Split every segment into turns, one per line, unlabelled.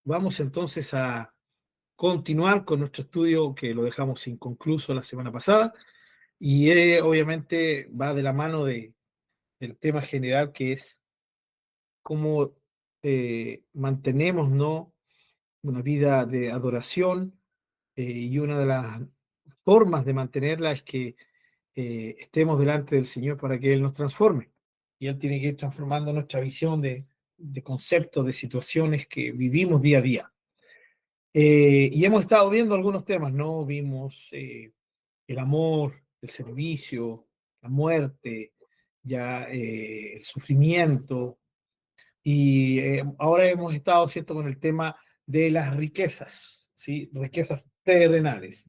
Vamos entonces a continuar con nuestro estudio que lo dejamos inconcluso la semana pasada y obviamente va de la mano del tema general que es cómo mantenemos, ¿no?, una vida de adoración, y una de las formas de mantenerla es que estemos delante del Señor para que Él nos transforme. Y Él tiene que ir transformando nuestra visión de conceptos, de situaciones que vivimos día a día. Y hemos estado viendo algunos temas, ¿no? Vimos el amor, el servicio, la muerte, ya el sufrimiento, y ahora hemos estado, ¿cierto?, con el tema de las riquezas, ¿sí? Riquezas terrenales.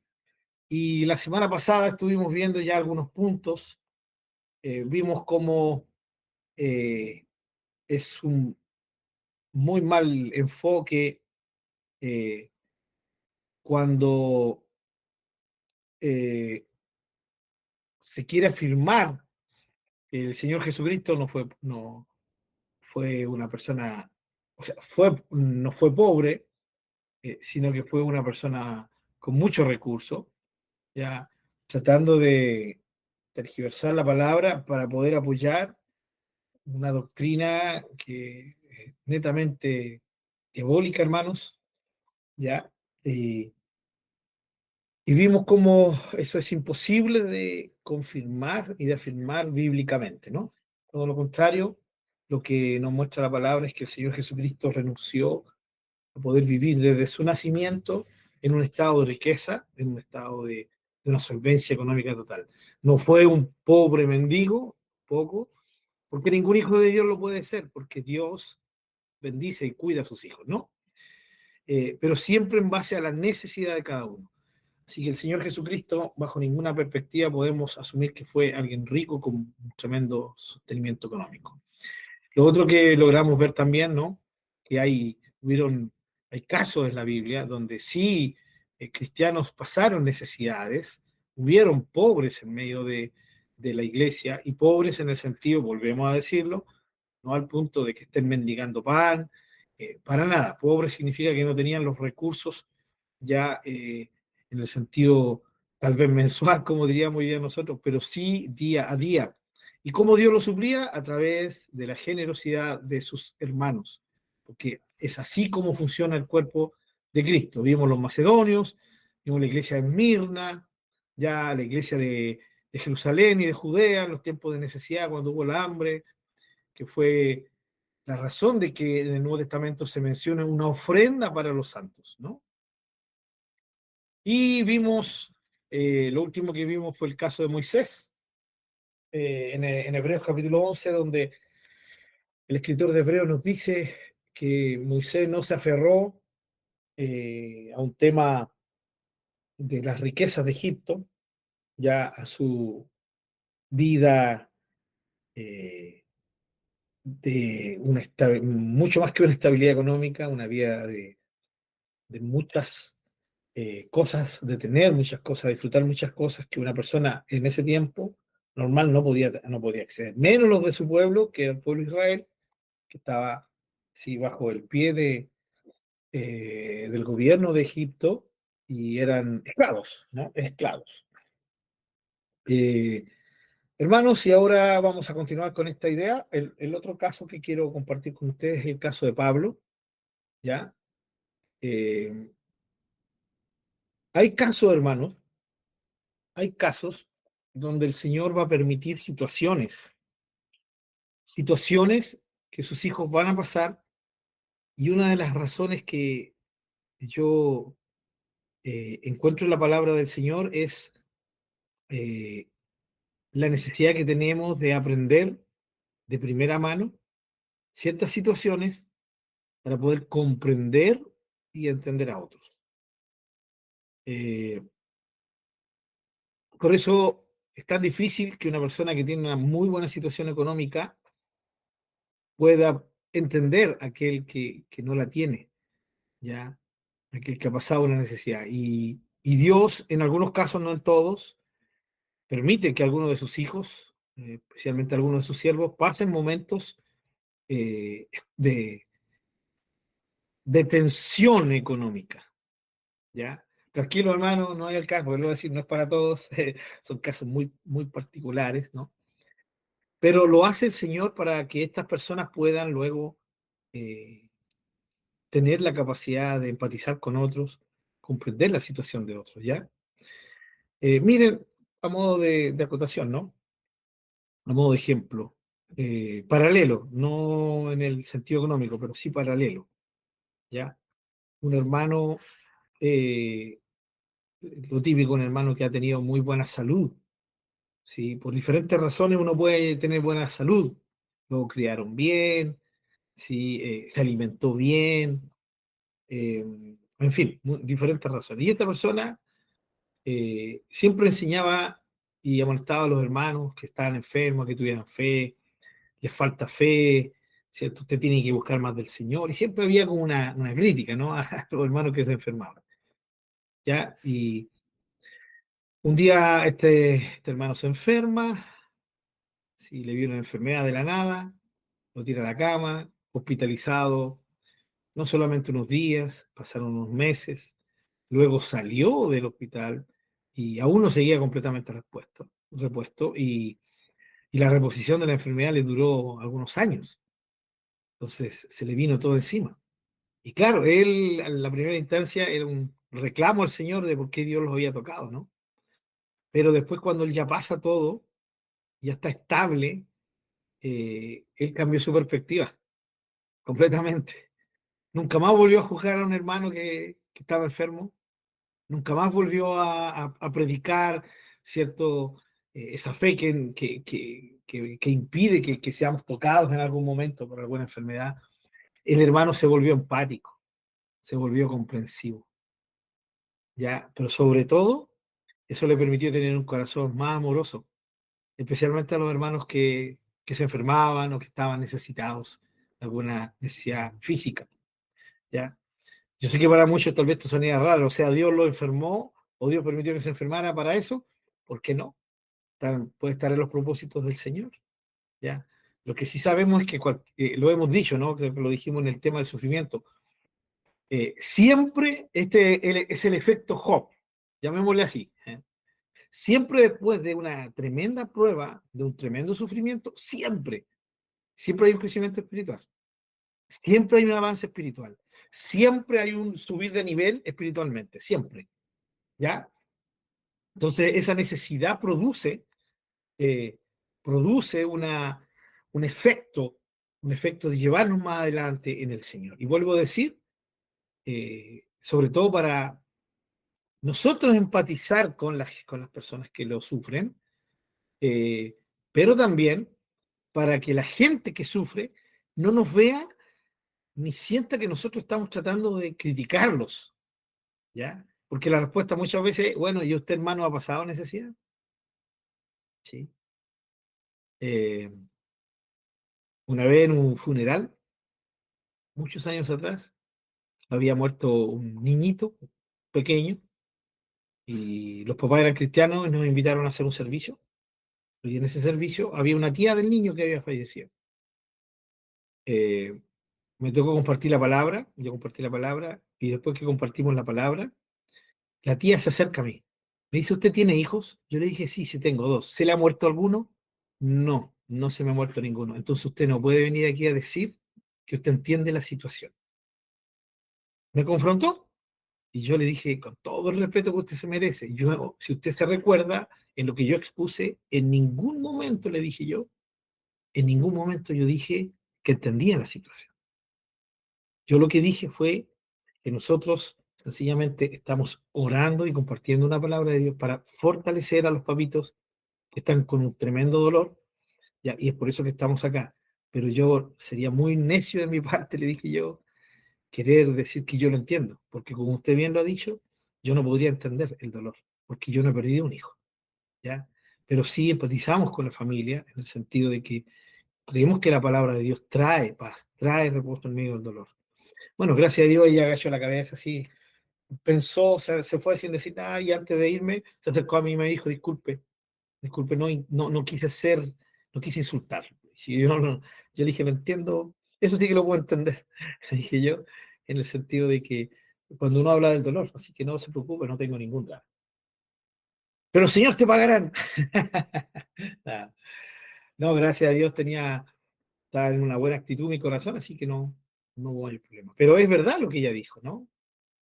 Y la semana pasada estuvimos viendo ya algunos puntos, vimos cómo eh, es un muy mal enfoque eh, cuando eh, se quiere afirmar que el Señor Jesucristo no fue una persona, o sea, no fue pobre, sino que fue una persona con muchos recursos, ya tratando de tergiversar la palabra para poder apoyar una doctrina que es netamente diabólica, hermanos, ya. Y, y vimos cómo eso es imposible de confirmar y de afirmar bíblicamente, ¿no? Todo lo contrario, lo que nos muestra la palabra es que el Señor Jesucristo renunció a poder vivir desde su nacimiento en un estado de riqueza, en un estado de una solvencia económica total. No fue un pobre mendigo, poco, porque ningún hijo de Dios lo puede ser, porque Dios bendice y cuida a sus hijos, ¿no? Pero siempre en base a la necesidad de cada uno. Así que el Señor Jesucristo, bajo ninguna perspectiva, podemos asumir que fue alguien rico con un tremendo sostenimiento económico. Lo otro que logramos ver también, ¿no?, que hay casos en la Biblia donde sí cristianos pasaron necesidades, hubieron pobres en medio de la iglesia, y pobres en el sentido, volvemos a decirlo, no al punto de que estén mendigando pan, para nada. Pobre significa que no tenían los recursos ya en el sentido tal vez mensual, como diríamos hoy día nosotros, pero sí día a día. ¿Y cómo Dios lo suplía? A través de la generosidad de sus hermanos, porque es así como funciona el cuerpo de Cristo. Vimos los macedonios, vimos la iglesia de Mirna, ya la iglesia de Jerusalén y de Judea en los tiempos de necesidad, cuando hubo la hambre, que fue la razón de que en el Nuevo Testamento se menciona una ofrenda para los santos, ¿no? Y vimos, lo último que vimos fue el caso de Moisés, en Hebreos capítulo 11, donde el escritor de Hebreos nos dice que Moisés no se aferró a un tema de las riquezas de Egipto, ya a su vida eh, de mucho más que una estabilidad económica, una vida de muchas cosas, de tener muchas cosas, disfrutar muchas cosas que una persona en ese tiempo normal no podía acceder, menos los de su pueblo, que era el pueblo de Israel, que estaba sí, bajo el pie del gobierno de Egipto y eran esclavos, ¿no? Esclavos. Eh, Hermanos, y ahora vamos a continuar con esta idea. El otro caso que quiero compartir con ustedes es el caso de Pablo, ¿ya? Eh, Hay casos, hermanos, hay casos donde el Señor va a permitir situaciones que sus hijos van a pasar, y una de las razones que yo encuentro en la palabra del Señor es eh, la necesidad que tenemos de aprender de primera mano ciertas situaciones para poder comprender y entender a otros. Eh, por eso es tan difícil que una persona que tiene una muy buena situación económica pueda entender a aquel que no la tiene, ¿ya? Aquel que ha pasado una necesidad. Y Dios, en algunos casos, no en todos, permite que algunos de sus hijos, especialmente algunos de sus siervos, pasen momentos eh, de, de tensión económica, ¿ya? Tranquilo, hermano, no hay el caso, vuelvo a decir, no es para todos, son casos muy, muy particulares, ¿no? Pero lo hace el Señor para que estas personas puedan luego eh, tener la capacidad de empatizar con otros, comprender la situación de otros, ¿ya? Miren, a modo de acotación, ¿no? A modo de ejemplo, paralelo, no en el sentido económico, pero sí paralelo, ¿ya? Un hermano, eh, lo típico, un hermano que ha tenido muy buena salud, ¿sí? Por diferentes razones uno puede tener buena salud, lo criaron bien, ¿sí? Se alimentó bien, en fin, diferentes razones. Y esta persona siempre enseñaba y amonestaba a los hermanos que estaban enfermos, que tuvieran fe, les falta fe, ¿cierto? Usted tiene que buscar más del Señor. Y siempre había como una crítica, ¿no? A los hermanos que se enfermaban, ¿ya? Y un día este hermano se enferma, sí, le viene una enfermedad de la nada, lo tira a la cama, hospitalizado, no solamente unos días, pasaron unos meses, luego salió del hospital y aún no seguía completamente repuesto y la reposición de la enfermedad le duró algunos años. Entonces se le vino todo encima. Y claro, él en la primera instancia era un reclamo al Señor de por qué Dios los había tocado, ¿no? Pero después cuando él ya pasa todo, ya está estable, él cambió su perspectiva completamente. Nunca más volvió a juzgar a un hermano que estaba enfermo, nunca más volvió a predicar, ¿cierto? Esa fe que impide que seamos tocados en algún momento por alguna enfermedad. El hermano se volvió empático, se volvió comprensivo, ¿ya? Pero sobre todo, eso le permitió tener un corazón más amoroso, especialmente a los hermanos que se enfermaban o que estaban necesitados de alguna necesidad física, ¿ya? Yo sé que para muchos tal vez esto sonía raro, o sea, Dios lo enfermó o Dios permitió que se enfermara para eso, ¿por qué no? Puede estar en los propósitos del Señor, ¿ya? Lo que sí sabemos es que, lo hemos dicho, ¿no? Que lo dijimos en el tema del sufrimiento, siempre es el efecto Job, llamémosle así, ¿eh? Siempre después de una tremenda prueba, de un tremendo sufrimiento, siempre hay un crecimiento espiritual, siempre hay un avance espiritual, siempre hay un subir de nivel espiritualmente, siempre, ¿ya? Entonces, esa necesidad eh, produce un efecto de llevarnos más adelante en el Señor. Y vuelvo a decir, sobre todo para nosotros empatizar con las personas que lo sufren, eh, pero también para que la gente que sufre no nos vea ni sienta que nosotros estamos tratando de criticarlos, ¿ya? Porque la respuesta muchas veces, bueno, ¿y usted, hermano, ha pasado necesidad? Sí. Eh, una vez en un funeral, muchos años atrás, había muerto un niñito pequeño y los papás eran cristianos y nos invitaron a hacer un servicio. Y en ese servicio había una tía del niño que había fallecido. Eh, Me tocó compartir la palabra, yo compartí la palabra y después que compartimos la palabra, la tía se acerca a mí. Me dice, ¿usted tiene hijos? Yo le dije, sí, sí tengo dos. ¿Se le ha muerto alguno? No, no se me ha muerto ninguno. Entonces usted no puede venir aquí a decir que usted entiende la situación. Me confrontó y yo le dije, con todo el respeto que usted se merece, yo, si usted se recuerda, en lo que yo expuse, en ningún momento le dije yo, en ningún momento yo dije que entendía la situación. Yo lo que dije fue que nosotros sencillamente estamos orando y compartiendo una palabra de Dios para fortalecer a los papitos que están con un tremendo dolor, ya, y es por eso que estamos acá. Pero yo sería muy necio de mi parte, le dije yo, querer decir que yo lo entiendo, porque como usted bien lo ha dicho, yo no podría entender el dolor, porque yo no he perdido un hijo, ¿ya? Pero sí empatizamos con la familia en el sentido de que creemos que la palabra de Dios trae paz, trae reposo en medio del dolor. Bueno, gracias a Dios ella agachó la cabeza así, pensó, se fue sin decir nada y antes de irme se acercó a mí y me dijo, disculpe, no quise no quise insultar. Y yo le dije, lo entiendo, eso sí que lo puedo entender, le dije yo, en el sentido de que cuando uno habla del dolor, así que no se preocupe, no tengo ningún drama. Pero Señor, te pagarán. Nada. No, gracias a Dios estaba en una buena actitud mi corazón, así que no hubo mayor problema. Pero es verdad lo que ella dijo, ¿no?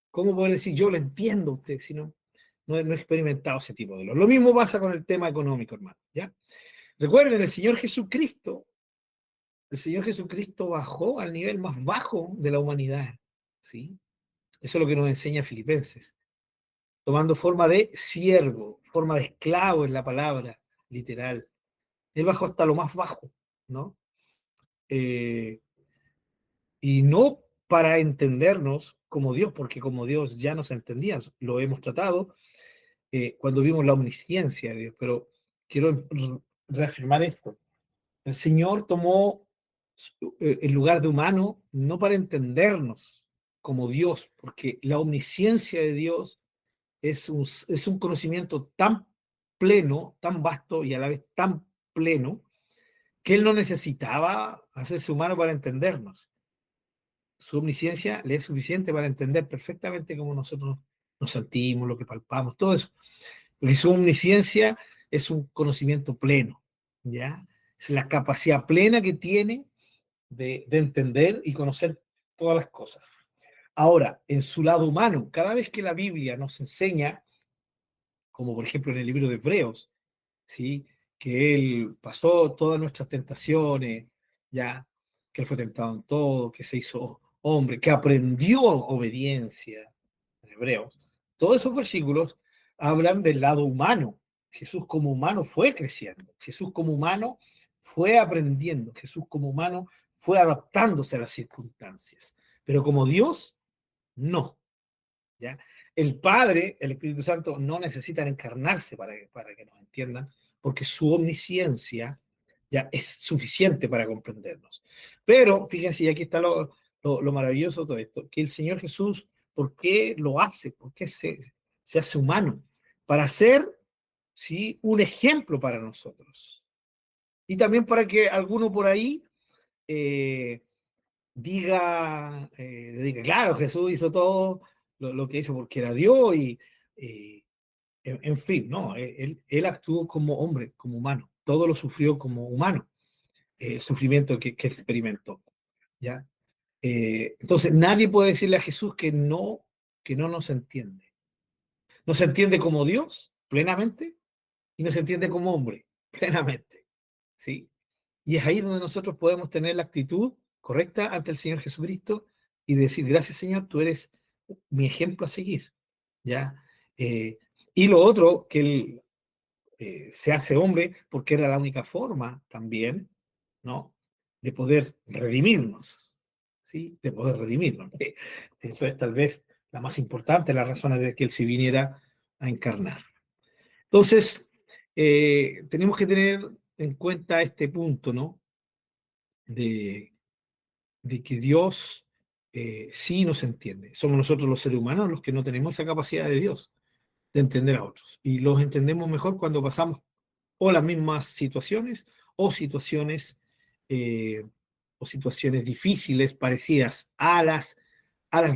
¿Cómo poder decir yo lo entiendo a usted si no he experimentado ese tipo de dolor? Lo mismo pasa con el tema económico, hermano, ¿ya? Recuerden, el Señor Jesucristo bajó al nivel más bajo de la humanidad, ¿sí? Eso es lo que nos enseña Filipenses, tomando forma de siervo, forma de esclavo en la palabra literal. Él bajó hasta lo más bajo, ¿no? Eh, y no para entendernos como Dios, porque como Dios ya nos entendía, lo hemos tratado cuando vimos la omnisciencia de Dios, pero quiero reafirmar esto. El Señor tomó el lugar de humano no para entendernos como Dios, porque la omnisciencia de Dios es un conocimiento tan pleno, tan vasto y a la vez tan pleno, que Él no necesitaba hacerse humano para entendernos. Su omnisciencia le es suficiente para entender perfectamente cómo nosotros nos sentimos, lo que palpamos, todo eso. Porque su omnisciencia es un conocimiento pleno, ¿ya? Es la capacidad plena que tiene de entender y conocer todas las cosas. Ahora, en su lado humano, cada vez que la Biblia nos enseña, como por ejemplo en el libro de Hebreos, ¿sí? Que Él pasó todas nuestras tentaciones, ya, que Él fue tentado en todo, que se hizo hombre, que aprendió obediencia, en Hebreos. Todos esos versículos hablan del lado humano. Jesús como humano fue creciendo, Jesús como humano fue aprendiendo, Jesús como humano fue adaptándose a las circunstancias, pero como Dios, no. ¿Ya? El Padre, el Espíritu Santo no necesitan encarnarse para que nos entiendan, porque su omnisciencia ya es suficiente para comprendernos. Pero fíjense, y aquí está lo maravilloso de todo esto, que el Señor Jesús, ¿por qué lo hace? ¿Por qué se hace humano? Para ser, ¿sí?, un ejemplo para nosotros. Y también para que alguno por ahí eh, diga, claro, Jesús hizo todo lo que hizo porque era Dios y, eh, en fin, no, él actuó como hombre, como humano, todo lo sufrió como humano, el sufrimiento que experimentó, ¿ya? Entonces nadie puede decirle a Jesús que no nos entiende. No se entiende como Dios plenamente y no se entiende como hombre plenamente, ¿sí? Y es ahí donde nosotros podemos tener la actitud correcta ante el Señor Jesucristo y decir, gracias Señor, tú eres mi ejemplo a seguir, ¿ya? Eh, y lo otro, que Él se hace hombre porque era la única forma también, ¿no?, de poder redimirnos, ¿sí? De poder redimirnos. Eso es tal vez la más importante, las razones de que Él se viniera a encarnar. Entonces, tenemos que tener en cuenta este punto, ¿no? De, de que Dios sí nos entiende. Somos nosotros los seres humanos los que no tenemos esa capacidad de Dios de entender a otros. Y los entendemos mejor cuando pasamos o las mismas situaciones o situaciones, eh, o situaciones difíciles parecidas a las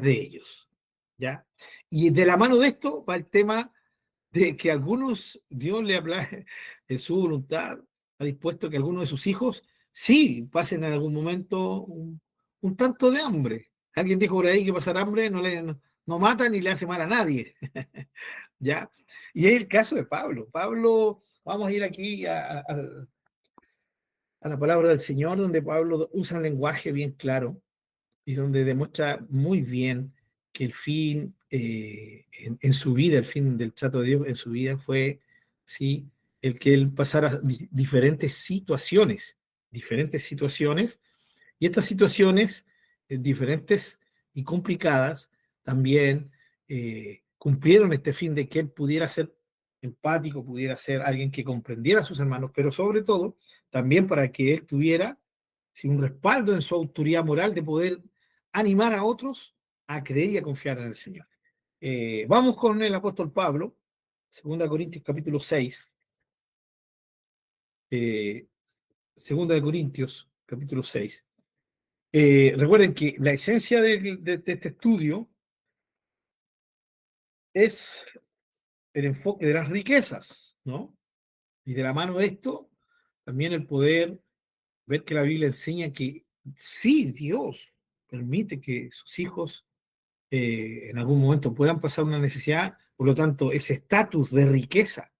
de ellos. ¿Ya? Y de la mano de esto va el tema de que algunos, Dios le habla en su voluntad, ha dispuesto que algunos de sus hijos sí pasen en algún momento un tanto de hambre. Alguien dijo por ahí que pasar hambre no mata ni le hace mal a nadie. ¿Ya? Y es el caso de Pablo. Pablo, vamos a ir aquí a la palabra del Señor, donde Pablo usa un lenguaje bien claro y donde demuestra muy bien que el fin en su vida, el fin del trato de Dios en su vida fue, sí, el que él pasara diferentes situaciones, y estas situaciones diferentes y complicadas también cumplieron este fin de que él pudiera ser empático, pudiera ser alguien que comprendiera a sus hermanos, pero sobre todo también para que él tuviera sí, un respaldo en su autoridad moral de poder animar a otros a creer y a confiar en el Señor. Vamos con el apóstol Pablo, 2 Corintios capítulo 6, eh, 2 Corintios capítulo 6. Recuerden que la esencia de este estudio es el enfoque de las riquezas, ¿no? Y de la mano de esto, también el poder ver que la Biblia enseña que sí, Dios permite que sus hijos en algún momento puedan pasar una necesidad, por lo tanto, ese estatus de riqueza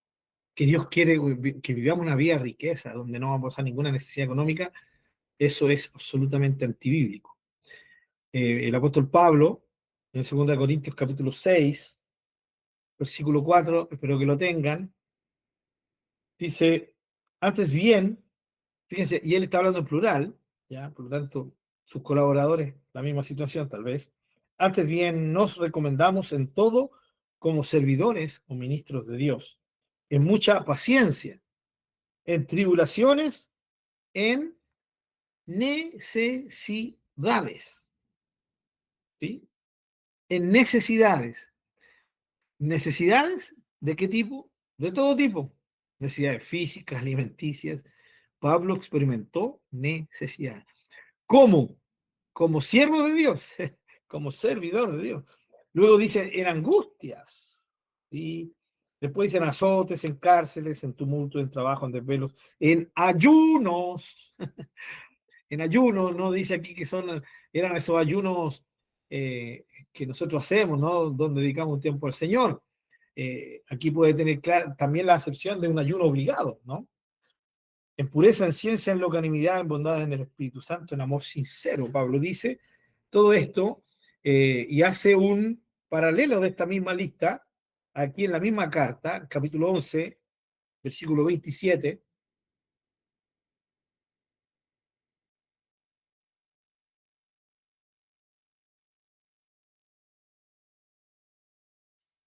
que Dios quiere que vivamos una vida de riqueza, donde no vamos a pasar ninguna necesidad económica, eso es absolutamente antibíblico. El apóstol Pablo, en 2 Corintios capítulo 6, versículo 4, espero que lo tengan, dice, antes bien, fíjense, y él está hablando en plural, ¿ya? Por lo tanto, sus colaboradores, la misma situación tal vez. Antes bien, nos recomendamos en todo como servidores o ministros de Dios, en mucha paciencia, en tribulaciones, en necesidades, ¿sí? En necesidades. ¿Necesidades de qué tipo? De todo tipo. Necesidades físicas, alimenticias. Pablo experimentó necesidades. ¿Cómo? Como siervo de Dios, como servidor de Dios. Luego dicen en angustias, ¿sí? Después dicen azotes, en cárceles, en tumulto, en trabajo, en desvelos, en ayunos. En ayunos, no dice aquí que eran esos ayunos que nosotros hacemos, ¿no? Donde dedicamos un tiempo al Señor. Aquí puede tener también la acepción de un ayuno obligado, ¿no? En pureza, en ciencia, en longanimidad, en bondad, en el Espíritu Santo, en amor sincero, Pablo dice todo esto y hace un paralelo de esta misma lista aquí en la misma carta, capítulo 11, versículo 27.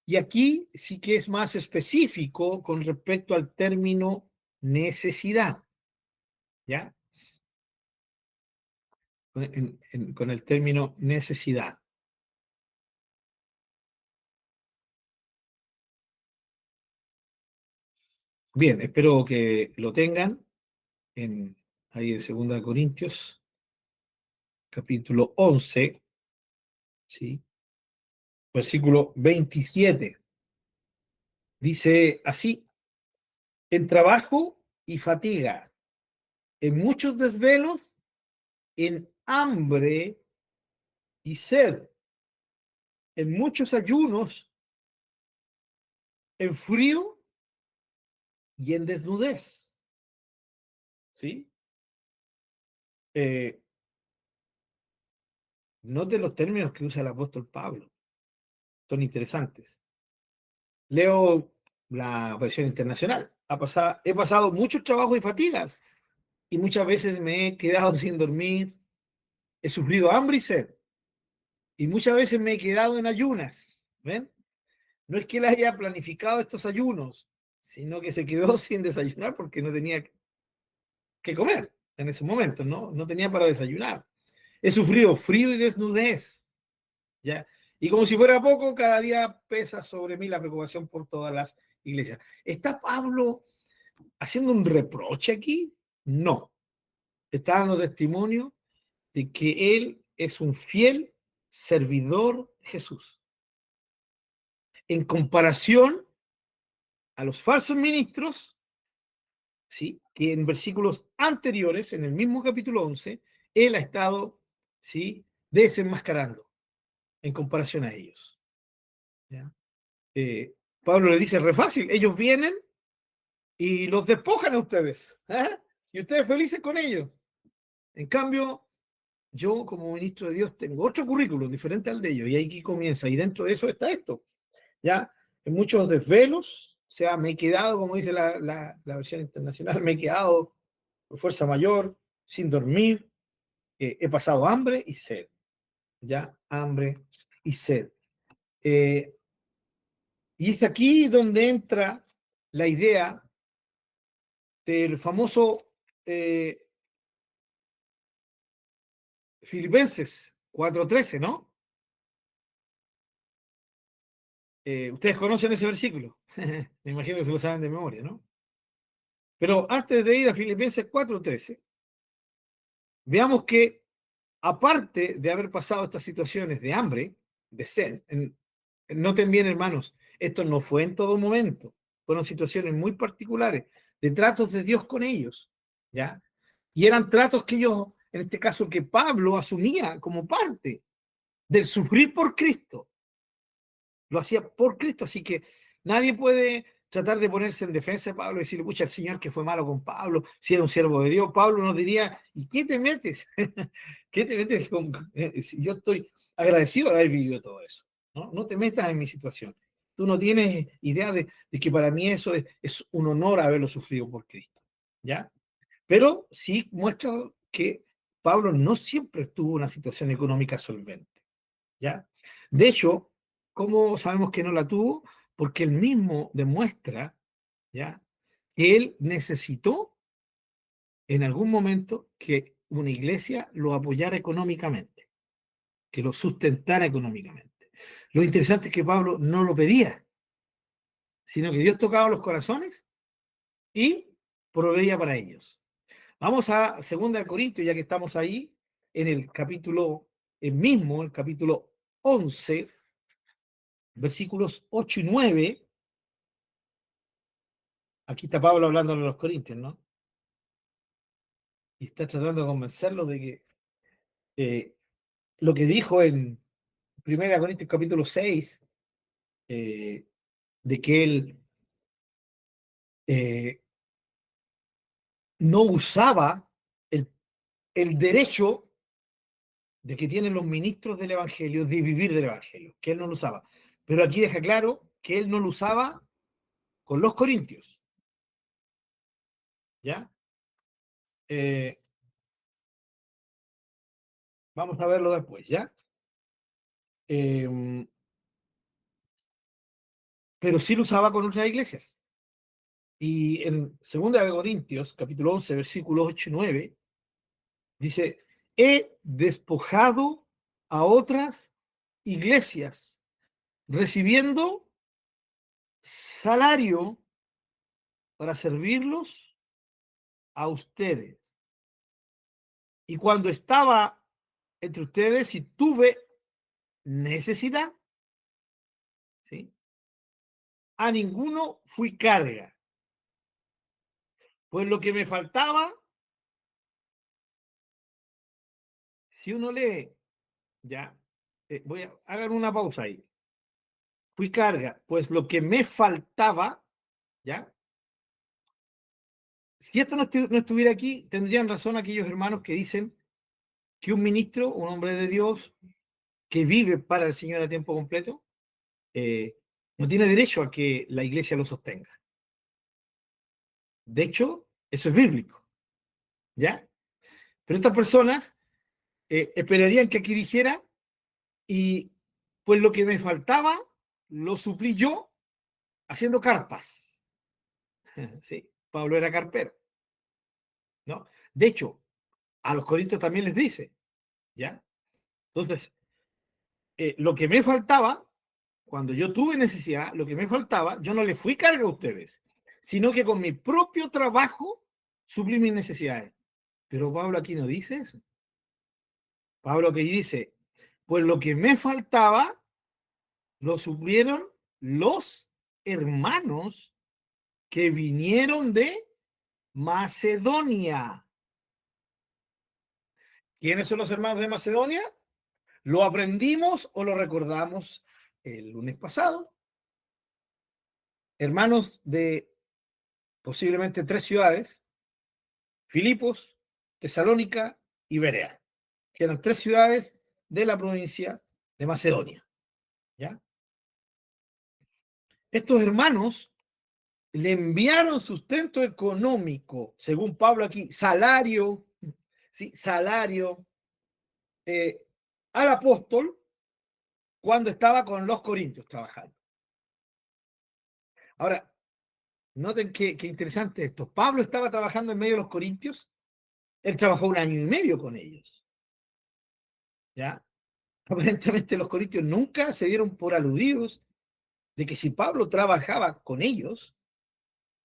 Y aquí sí que es más específico con respecto al término necesidad, ¿ya? Con el término necesidad. Bien, espero que lo tengan ahí en 2 Corintios, capítulo 11, ¿sí? Versículo 27. Dice así, en trabajo y fatiga, en muchos desvelos, en hambre y sed, en muchos ayunos, en frío y en desnudez. ¿Sí? Eh, Note los términos que usa el apóstol Pablo, son interesantes. Leo la versión internacional. He pasado muchos trabajos y fatigas y muchas veces me he quedado sin dormir, he sufrido hambre y sed y muchas veces me he quedado en ayunas. ¿Ven? No es que él haya planificado estos ayunos, sino que se quedó sin desayunar porque no tenía que comer en ese momento, ¿no? No tenía para desayunar. He sufrido frío y desnudez, ¿ya? Y como si fuera poco, cada día pesa sobre mí la preocupación por todas las iglesias. ¿Está Pablo haciendo un reproche aquí? No. Está dando testimonio de que él es un fiel servidor de Jesús. En comparación a los falsos ministros, ¿sí? Que en versículos anteriores, en el mismo capítulo 11, él ha estado, ¿sí? Desenmascarando en comparación a ellos. ¿Ya? Pablo le dice, re fácil, ellos vienen y los despojan a ustedes, ¿eh? Y ustedes felices con ellos. En cambio, yo como ministro de Dios tengo otro currículum diferente al de ellos y aquí comienza y dentro de eso está esto. ¿Ya? En muchos desvelos, o sea, me he quedado, como dice la versión internacional, me he quedado por fuerza mayor, sin dormir, he pasado hambre y sed, ¿ya? Hambre y sed. Eh, y es aquí donde entra la idea del famoso Filipenses 4:13, ¿no? Ustedes conocen ese versículo. Me imagino que se lo saben de memoria, ¿no? Pero antes de ir a Filipenses 4:13, veamos que aparte de haber pasado estas situaciones de hambre, de sed, noten bien, hermanos, esto no fue en todo momento, fueron situaciones muy particulares, de tratos de Dios con ellos, ¿ya? Y eran tratos que ellos, en este caso, que Pablo asumía como parte del sufrir por Cristo, lo hacía por Cristo, así que nadie puede tratar de ponerse en defensa de Pablo y decirle, pucha, el Señor que fue malo con Pablo, si era un siervo de Dios. Pablo nos diría, ¿y qué te metes? ¿Qué te metes con...? Si yo estoy agradecido de haber vivido todo eso, ¿no? No te metas en mi situación. Tú no tienes idea de que para mí eso es un honor haberlo sufrido por Cristo, ¿ya? Pero sí muestra que Pablo no siempre tuvo una situación económica solvente, ¿ya? De hecho, ¿cómo sabemos que no la tuvo? Porque él mismo demuestra, ¿ya?, que él necesitó en algún momento que una iglesia lo apoyara económicamente, que lo sustentara económicamente. Lo interesante es que Pablo no lo pedía, sino que Dios tocaba los corazones y proveía para ellos. Vamos a 2 Corintios, ya que estamos ahí, en el capítulo, el mismo, el capítulo 11, versículos 8 y 9. Aquí está Pablo hablando a los Corintios, ¿no? Y está tratando de convencerlos de que eh, lo que dijo en 1 Corintios capítulo 6, eh, de que él eh, no usaba el, el derecho de que tienen los ministros del Evangelio de vivir del Evangelio, que él no lo usaba. Pero aquí deja claro que él no lo usaba con los corintios, ¿ya? Eh, Vamos a verlo después, ¿ya? Eh, pero sí lo usaba con otras iglesias. Y en 2 Corintios, capítulo 11, versículos 8 y 9, dice, he despojado a otras iglesias, recibiendo salario para servirlos a ustedes. Y cuando estaba entre ustedes y tuve necesidad, ¿sí?, a ninguno fui carga. Pues lo que me faltaba, si uno lee, ya, hagan una pausa ahí. Fui carga, pues lo que me faltaba, ¿ya? Si esto no estuviera aquí, tendrían razón aquellos hermanos que dicen que un ministro, un hombre de Dios, que vive para el Señor a tiempo completo, eh, no tiene derecho a que la iglesia lo sostenga. De hecho, eso es bíblico, ¿ya? Pero estas personas esperarían que aquí dijera, y pues lo que me faltaba, lo suplí yo haciendo carpas. Sí, Pablo era carpero, ¿no? De hecho, a los corintios también les dice, ¿ya? Entonces, lo que me faltaba, cuando yo tuve necesidad, lo que me faltaba, yo no le fui carga a ustedes, sino que con mi propio trabajo suplí mis necesidades. Pero Pablo aquí no dice eso. Pablo aquí dice, pues lo que me faltaba, lo suplieron los hermanos que vinieron de Macedonia. ¿Quiénes son los hermanos de Macedonia? ¿Lo aprendimos o lo recordamos el lunes pasado? Hermanos de posiblemente 3 ciudades: Filipos, Tesalónica y Berea, que eran 3 ciudades de la provincia de Macedonia, ¿ya? Estos hermanos le enviaron sustento económico, según Pablo aquí, salario, ¿sí?, salario, eh, al apóstol cuando estaba con los corintios trabajando. Ahora, noten qué interesante esto. Pablo estaba trabajando en medio de los corintios, él trabajó 1 año y medio con ellos, ¿ya? Aparentemente los corintios nunca se dieron por aludidos de que si Pablo trabajaba con ellos,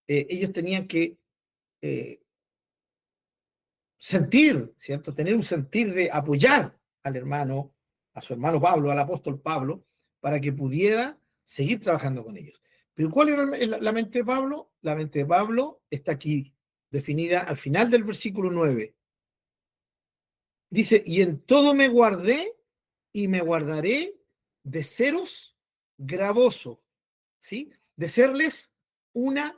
ellos tenían que eh, sentir, ¿cierto? Tener un sentir de apoyar al hermano, a su hermano Pablo, al apóstol Pablo, para que pudiera seguir trabajando con ellos. Pero ¿cuál era la mente de Pablo? La mente de Pablo está aquí, definida al final del versículo 9. Dice, y en todo me guardé y me guardaré de seros gravoso, ¿sí? De serles una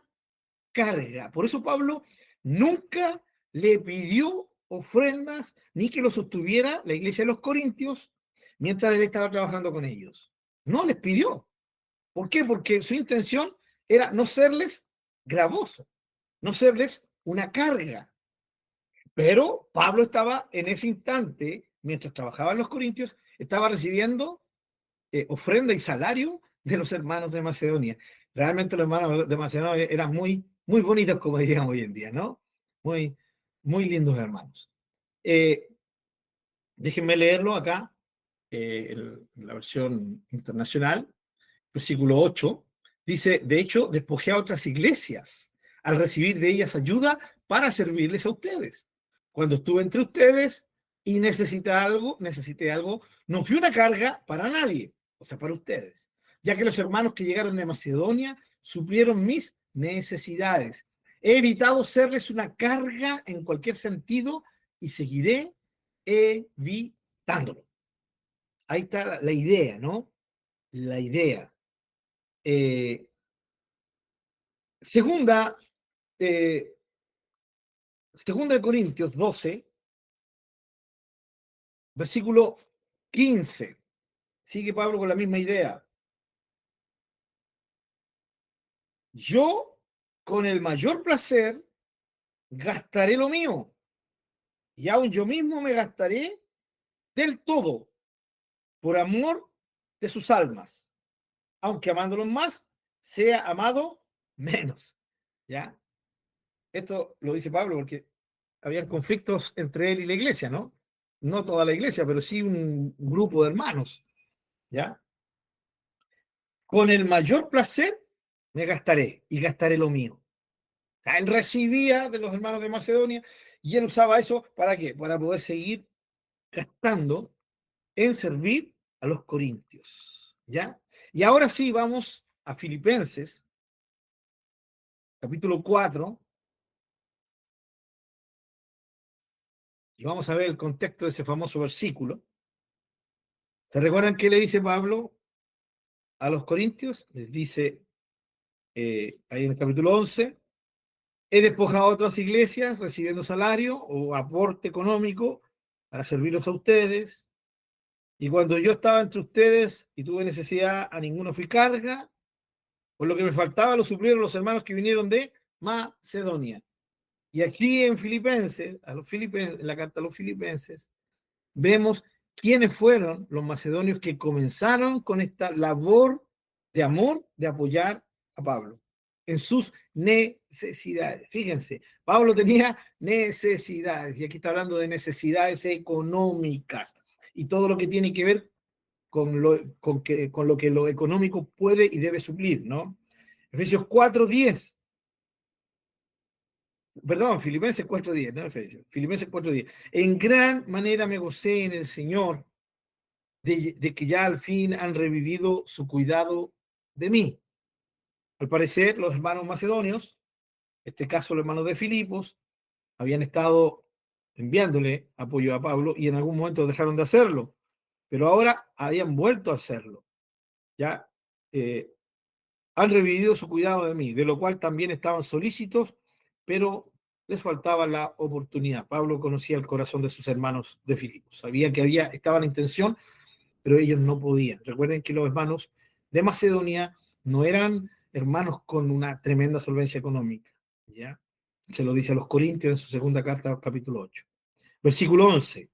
carga. Por eso Pablo nunca le pidió ofrendas ni que lo sostuviera la iglesia de los Corintios mientras él estaba trabajando con ellos. No les pidió. ¿Por qué? Porque su intención era no serles gravoso, no serles una carga. Pero Pablo estaba en ese instante, mientras trabajaba en los Corintios, estaba recibiendo ofrenda y salario de los hermanos de Macedonia. Realmente los hermanos de Macedonia eran muy, muy bonitos, como diríamos hoy en día, ¿no? Muy, muy lindos hermanos. Eh, Déjenme leerlo acá, en la versión internacional, versículo 8, dice, de hecho, despojé a otras iglesias al recibir de ellas ayuda para servirles a ustedes. Cuando estuve entre ustedes y necesité algo, no fui una carga para nadie, o sea, para ustedes, ya que los hermanos que llegaron de Macedonia suplieron mis necesidades. He evitado serles una carga en cualquier sentido y seguiré evitándolo. Ahí está la idea, ¿no? La idea. Eh, segunda, eh, segunda de Corintios 12, versículo 15. Sigue Pablo con la misma idea. Yo, con el mayor placer, gastaré lo mío, y aún yo mismo me gastaré del todo por amor de sus almas, aunque amándolos más, sea amado menos. ¿Ya? Esto lo dice Pablo porque habían conflictos entre él y la iglesia, ¿no? No toda la iglesia, pero sí un grupo de hermanos, ¿ya? Con el mayor placer me gastaré y gastaré lo mío. O sea, él recibía de los hermanos de Macedonia y él usaba eso ¿para qué? Para poder seguir gastando en servir a los corintios, ¿ya? Y ahora sí vamos a Filipenses, capítulo 4, y vamos a ver el contexto de ese famoso versículo. ¿Se recuerdan qué le dice Pablo a los corintios? Les dice ahí en el capítulo 11, he despojado a otras iglesias recibiendo salario o aporte económico para servirlos a ustedes. Y cuando yo estaba entre ustedes y tuve necesidad, a ninguno fui carga. Por lo que me faltaba lo suplieron los hermanos que vinieron de Macedonia. Y aquí en Filipenses, en la carta a los Filipenses, vemos quiénes fueron los macedonios que comenzaron con esta labor de amor de apoyar a Pablo en sus necesidades. Fíjense, Pablo tenía necesidades, y aquí está hablando de necesidades económicas y todo lo que tiene que ver con lo que lo económico puede y debe suplir, ¿no? Efesios 4:10, perdón, Filipenses 4:10, no Efesios, Filipenses 4:10. En gran manera me gocé en el Señor de que ya al fin han revivido su cuidado de mí. Al parecer, los hermanos macedonios, en este caso los hermanos de Filipos, habían estado enviándole apoyo a Pablo y en algún momento dejaron de hacerlo, pero ahora habían vuelto a hacerlo. Ya han revivido su cuidado de mí, de lo cual también estaban solícitos, pero les faltaba la oportunidad. Pablo conocía el corazón de sus hermanos de Filipos, sabía que estaba la intención, pero ellos no podían. Recuerden que los hermanos de Macedonia no eran hermanos con una tremenda solvencia económica, ¿ya? Se lo dice a los Corintios en su segunda carta, capítulo 8. Versículo 11.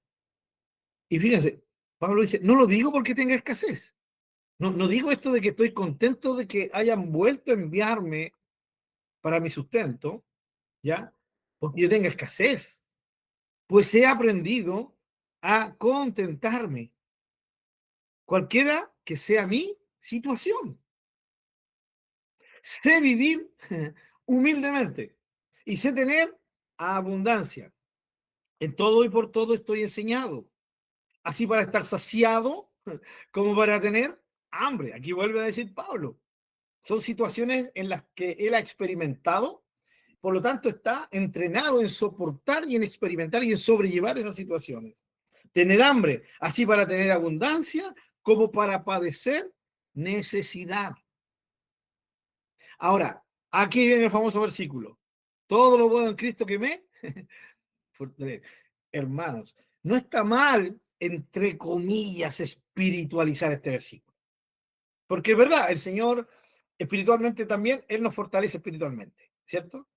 Y fíjense, Pablo dice, no lo digo porque tenga escasez. No digo esto de que estoy contento de que hayan vuelto a enviarme para mi sustento, ¿ya? Porque yo tenga escasez. Pues he aprendido a contentarme, cualquiera que sea mi situación. Sé vivir humildemente y sé tener abundancia. En todo y por todo estoy enseñado, así para estar saciado como para tener hambre. Aquí vuelve a decir Pablo. Son situaciones en las que él ha experimentado, por lo tanto está entrenado en soportar y en experimentar y en sobrellevar esas situaciones. Tener hambre, así para tener abundancia, como para padecer necesidad. Ahora, aquí viene el famoso versículo. Todo lo puedo en Cristo que me fortalece. Hermanos, no está mal, entre comillas, espiritualizar este versículo. Porque es verdad, el Señor espiritualmente también, Él nos fortalece espiritualmente, ¿cierto?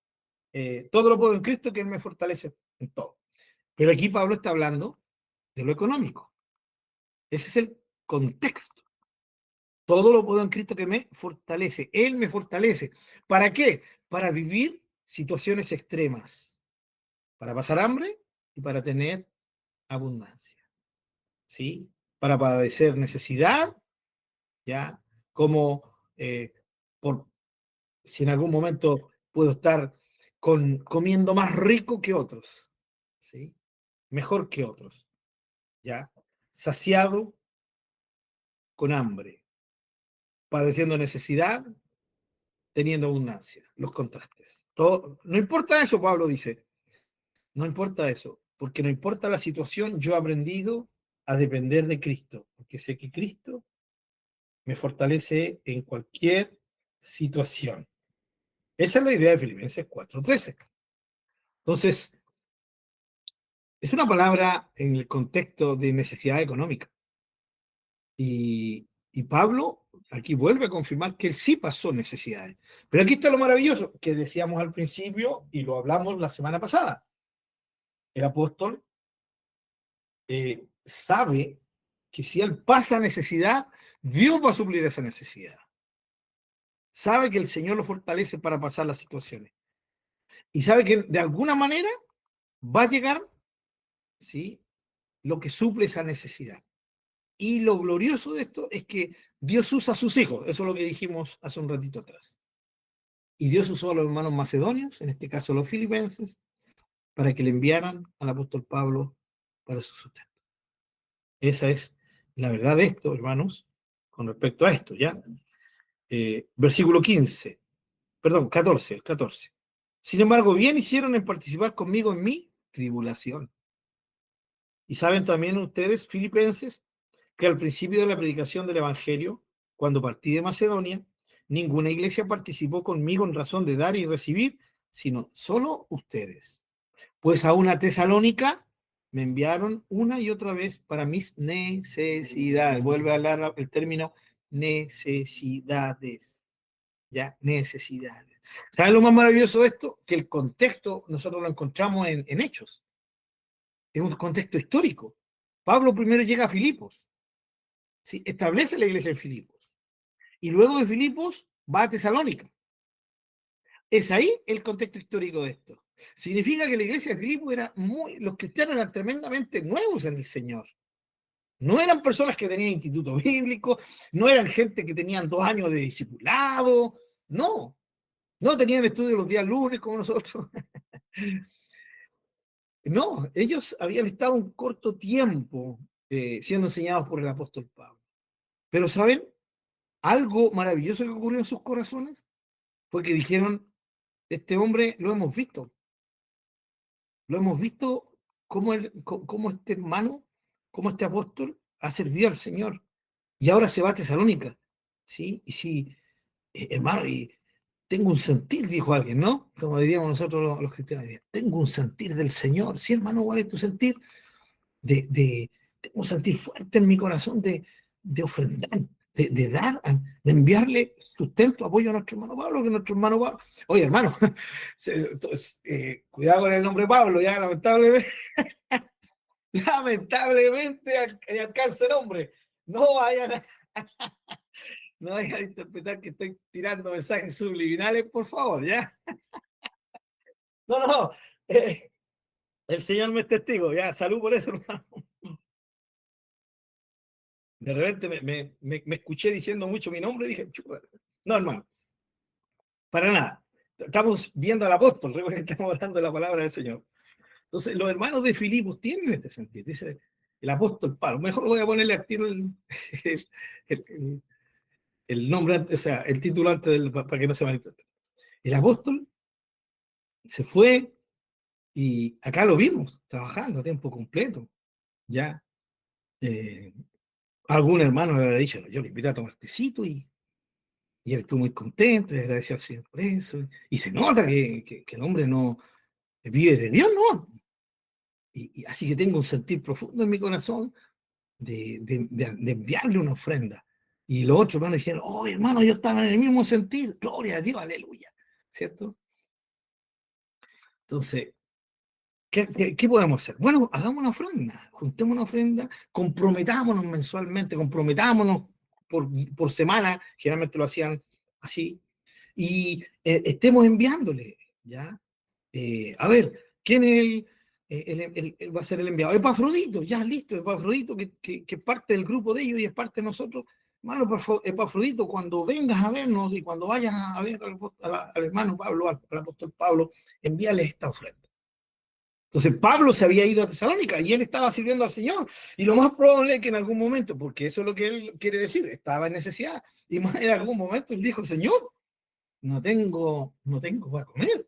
Todo lo puedo en Cristo que Él me fortalece en todo. Pero aquí Pablo está hablando de lo económico. Ese es el contexto. Todo lo puedo en Cristo que me fortalece. Él me fortalece. ¿Para qué? Para vivir situaciones extremas. Para pasar hambre y para tener abundancia. ¿Sí? Para padecer necesidad, ¿ya? Como por si en algún momento puedo estar comiendo más rico que otros, ¿sí? Mejor que otros, ¿ya? Saciado con hambre, padeciendo necesidad, teniendo abundancia, los contrastes. Todo, no importa eso, Pablo dice, no importa eso, porque no importa la situación, yo he aprendido a depender de Cristo, porque sé que Cristo me fortalece en cualquier situación. Esa es la idea de Filipenses 4:13. Entonces, es una palabra en el contexto de necesidad económica. Y Pablo aquí vuelve a confirmar que él sí pasó necesidades. Pero aquí está lo maravilloso que decíamos al principio y lo hablamos la semana pasada. El apóstol sabe que si él pasa necesidad, Dios va a suplir esa necesidad. Sabe que el Señor lo fortalece para pasar las situaciones. Y sabe que de alguna manera va a llegar, ¿sí?, lo que suple esa necesidad. Y lo glorioso de esto es que Dios usa a sus hijos. Eso es lo que dijimos hace un ratito atrás. Y Dios usó a los hermanos macedonios, en este caso los filipenses, para que le enviaran al apóstol Pablo para su sustento. Esa es la verdad de esto, hermanos, con respecto a esto, ¿ya? Versículo 15, perdón, 14. Sin embargo, bien hicieron en participar conmigo en mi tribulación. Y saben también ustedes, filipenses, que al principio de la predicación del Evangelio, cuando partí de Macedonia, ninguna iglesia participó conmigo en razón de dar y recibir, sino solo ustedes. Pues a una Tesalónica me enviaron una y otra vez para mis necesidades. Vuelve a hablar el término necesidades. ¿Ya? Necesidades. ¿Saben lo más maravilloso de esto? Que el contexto nosotros lo encontramos en Hechos. Es un contexto histórico. Pablo primero llega a Filipos, ¿sí? Establece la iglesia en Filipos. Y luego de Filipos va a Tesalónica. Es ahí el contexto histórico de esto. Significa que la iglesia de Filipos era los cristianos eran tremendamente nuevos en el Señor. No eran personas que tenían instituto bíblico, no eran gente que tenían 2 años de discipulado, no, no tenían estudios los días lunes como nosotros. No, ellos habían estado un corto tiempo siendo enseñados por el apóstol Pablo. Pero, ¿saben? Algo maravilloso que ocurrió en sus corazones fue que dijeron, este hombre lo hemos visto como este hermano, como este apóstol ha servido al Señor y ahora se va a Tesalónica, ¿sí? Y sí, hermano, y tengo un sentir, dijo alguien, ¿no? Como diríamos nosotros los cristianos, tengo un sentir del Señor, sí, hermano, ¿cuál es tu sentir? Tengo un sentir fuerte en mi corazón de ofrendar, de dar, de enviarle sustento, apoyo a nuestro hermano Pablo, que nuestro hermano Pablo, oye hermano, cuidado con el nombre Pablo, ya lamentablemente, lamentablemente alcanza el nombre, no vayan a, no vayan a interpretar que estoy tirando mensajes subliminales, por favor, ya, no, eh, el Señor me es testigo, ya, salud por eso, hermano. De repente me escuché diciendo mucho mi nombre y dije, chupa. No, hermano, para nada. Estamos viendo al apóstol, recuerden que estamos hablando de la palabra del Señor. Entonces, los hermanos de Filipos tienen este sentido. Dice el apóstol Pablo. Mejor voy a ponerle al tiro el, el, el nombre, o sea, el título antes para que no se malinterprete. El apóstol se fue y acá lo vimos trabajando a tiempo completo. Ya algún hermano le había dicho, yo le invité a tomar tecito y él estuvo muy contento y agradeció al Señor por eso. Y se nota que el hombre no vive de Dios, ¿no? Y así que tengo un sentir profundo en mi corazón de enviarle una ofrenda. Y los otros hermanos dijeron, oh hermano, yo estaba en el mismo sentir, gloria a Dios, aleluya, ¿cierto? Entonces, ¿qué podemos hacer? Bueno, hagamos una ofrenda, juntemos una ofrenda, comprometámonos mensualmente, comprometámonos por semana, generalmente lo hacían así, y estemos enviándole, ¿ya? A ver, ¿quién es va a ser el enviado? Epafrodito, ya listo, Epafrodito, que es parte del grupo de ellos y es parte de nosotros. Hermano Epafrodito, cuando vengas a vernos y cuando vayas a ver al hermano Pablo, al apóstol Pablo, envíale esta ofrenda. Entonces Pablo se había ido a Tesalónica y él estaba sirviendo al Señor. Y lo más probable es que en algún momento, porque eso es lo que él quiere decir, estaba en necesidad. Y más en algún momento él dijo, Señor, no tengo para comer.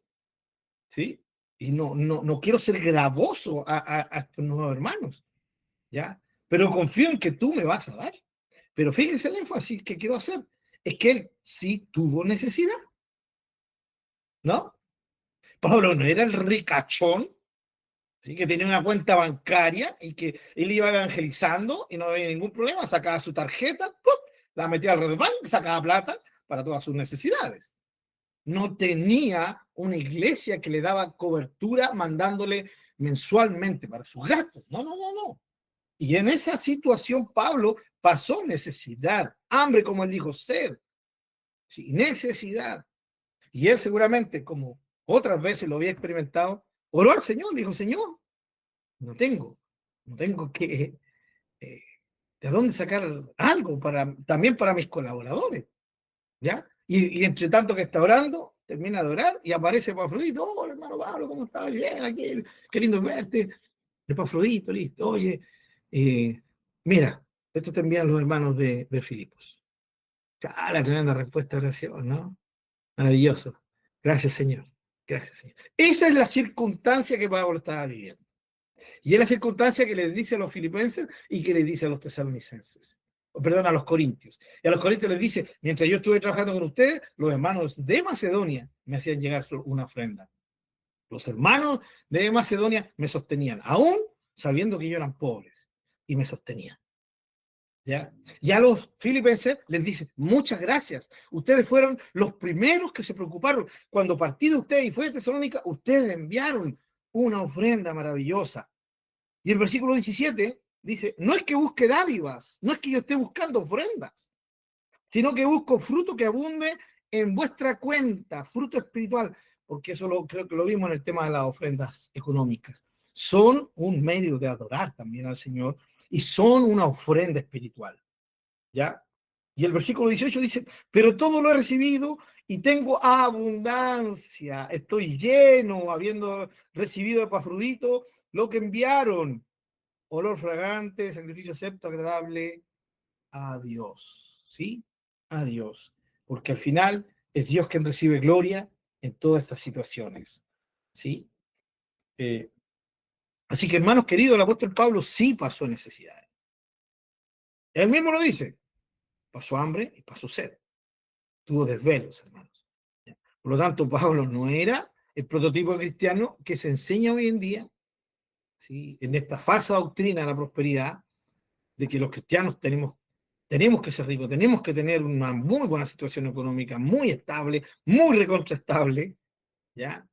¿Sí? Y no quiero ser gravoso a estos nuevos hermanos, ¿ya? Pero confío en que tú me vas a dar. Pero fíjense el énfasis que quiero hacer. Es que él sí tuvo necesidad, ¿no? Pablo no era el ricachón, ¿sí? Que tenía una cuenta bancaria y que él iba evangelizando y no había ningún problema, sacaba su tarjeta, ¡pum!, la metía al red bank, sacaba plata para todas sus necesidades. No tenía una iglesia que le daba cobertura mandándole mensualmente para sus gastos. No. Y en esa situación Pablo pasó necesidad, hambre, como él dijo, sed, sí, necesidad. Y él seguramente, como otras veces lo había experimentado, oró al Señor, dijo, Señor, no tengo, no tengo que, ¿de dónde sacar algo también para mis colaboradores? ¿Ya? Y entre tanto que está orando, termina de orar y aparece Epafrodito. Oh, hermano Pablo, ¿cómo estás? Bien, aquí, qué lindo verte. Epafrodito, listo. Oye, mira, esto te envían los hermanos de Filipos. Ah, la tremenda respuesta de oración, ¿no? Maravilloso. Gracias, Señor. Gracias, Señor. Esa es la circunstancia que Pablo estaba viviendo. Y es la circunstancia que les dice a los filipenses y que les dice a los tesalonicenses. Perdón, a los corintios. Y a los corintios les dice, mientras yo estuve trabajando con ustedes, los hermanos de Macedonia me hacían llegar una ofrenda. Los hermanos de Macedonia me sostenían, aún sabiendo que ellos eran pobres, y me sostenían. ¿Ya? Y a los filipenses les dice, muchas gracias. Ustedes fueron los primeros que se preocuparon. Cuando partí de ustedes y fue a Tesalónica, ustedes enviaron una ofrenda maravillosa. Y el versículo 17 dice, no es que busque dádivas, no es que yo esté buscando ofrendas, sino que busco fruto que abunde en vuestra cuenta, fruto espiritual, porque eso creo que lo vimos en el tema de las ofrendas económicas. Son un medio de adorar también al Señor y son una ofrenda espiritual, ¿ya? Y el versículo 18 dice, pero todo lo he recibido y tengo abundancia, estoy lleno, habiendo recibido de Epafrodito lo que enviaron, olor fragante, sacrificio acepto, agradable a Dios, ¿sí? A Dios. Porque al final es Dios quien recibe gloria en todas estas situaciones, ¿sí? Eh, Así que, hermanos queridos, el apóstol Pablo sí pasó necesidades. Él mismo lo dice, pasó hambre y pasó sed. Tuvo desvelos, hermanos. Por lo tanto, Pablo no era el prototipo cristiano que se enseña hoy en día, ¿sí?, en esta falsa doctrina de la prosperidad, de que los cristianos tenemos que ser ricos, tenemos que tener una muy buena situación económica, muy estable, muy recontraestable, ¿ya?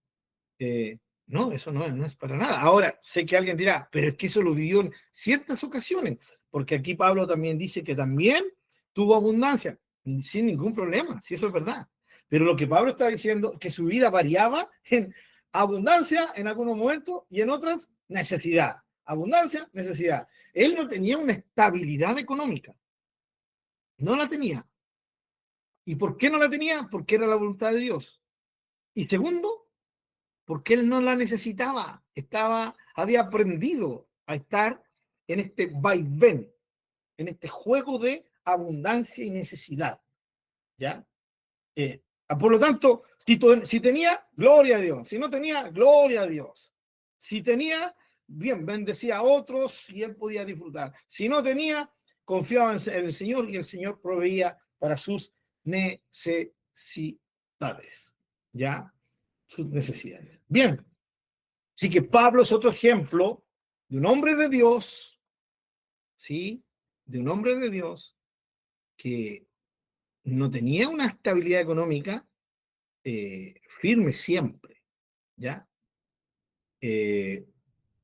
No, eso no es para nada. Ahora, sé que alguien dirá, pero es que eso lo vivió en ciertas ocasiones, porque aquí Pablo también dice que también tuvo abundancia, sin ningún problema, si eso es verdad. Pero lo que Pablo está diciendo es que su vida variaba en abundancia en algunos momentos y en otras necesidad. Abundancia, necesidad. Él no tenía una estabilidad económica. No la tenía. ¿Y por qué no la tenía? Porque era la voluntad de Dios. Y segundo, porque él no la necesitaba, había aprendido a estar en este vaivén, en este juego de abundancia y necesidad, ¿ya? Por lo tanto, si tenía, gloria a Dios. Si no tenía, gloria a Dios. Si tenía, bien, bendecía a otros y él podía disfrutar. Si no tenía, confiaba en el Señor y el Señor proveía para sus necesidades. ¿Ya? Sus necesidades. Bien. Así que Pablo es otro ejemplo de un hombre de Dios, ¿sí? De un hombre de Dios que no tenía una estabilidad económica firme siempre, ¿ya? Eh,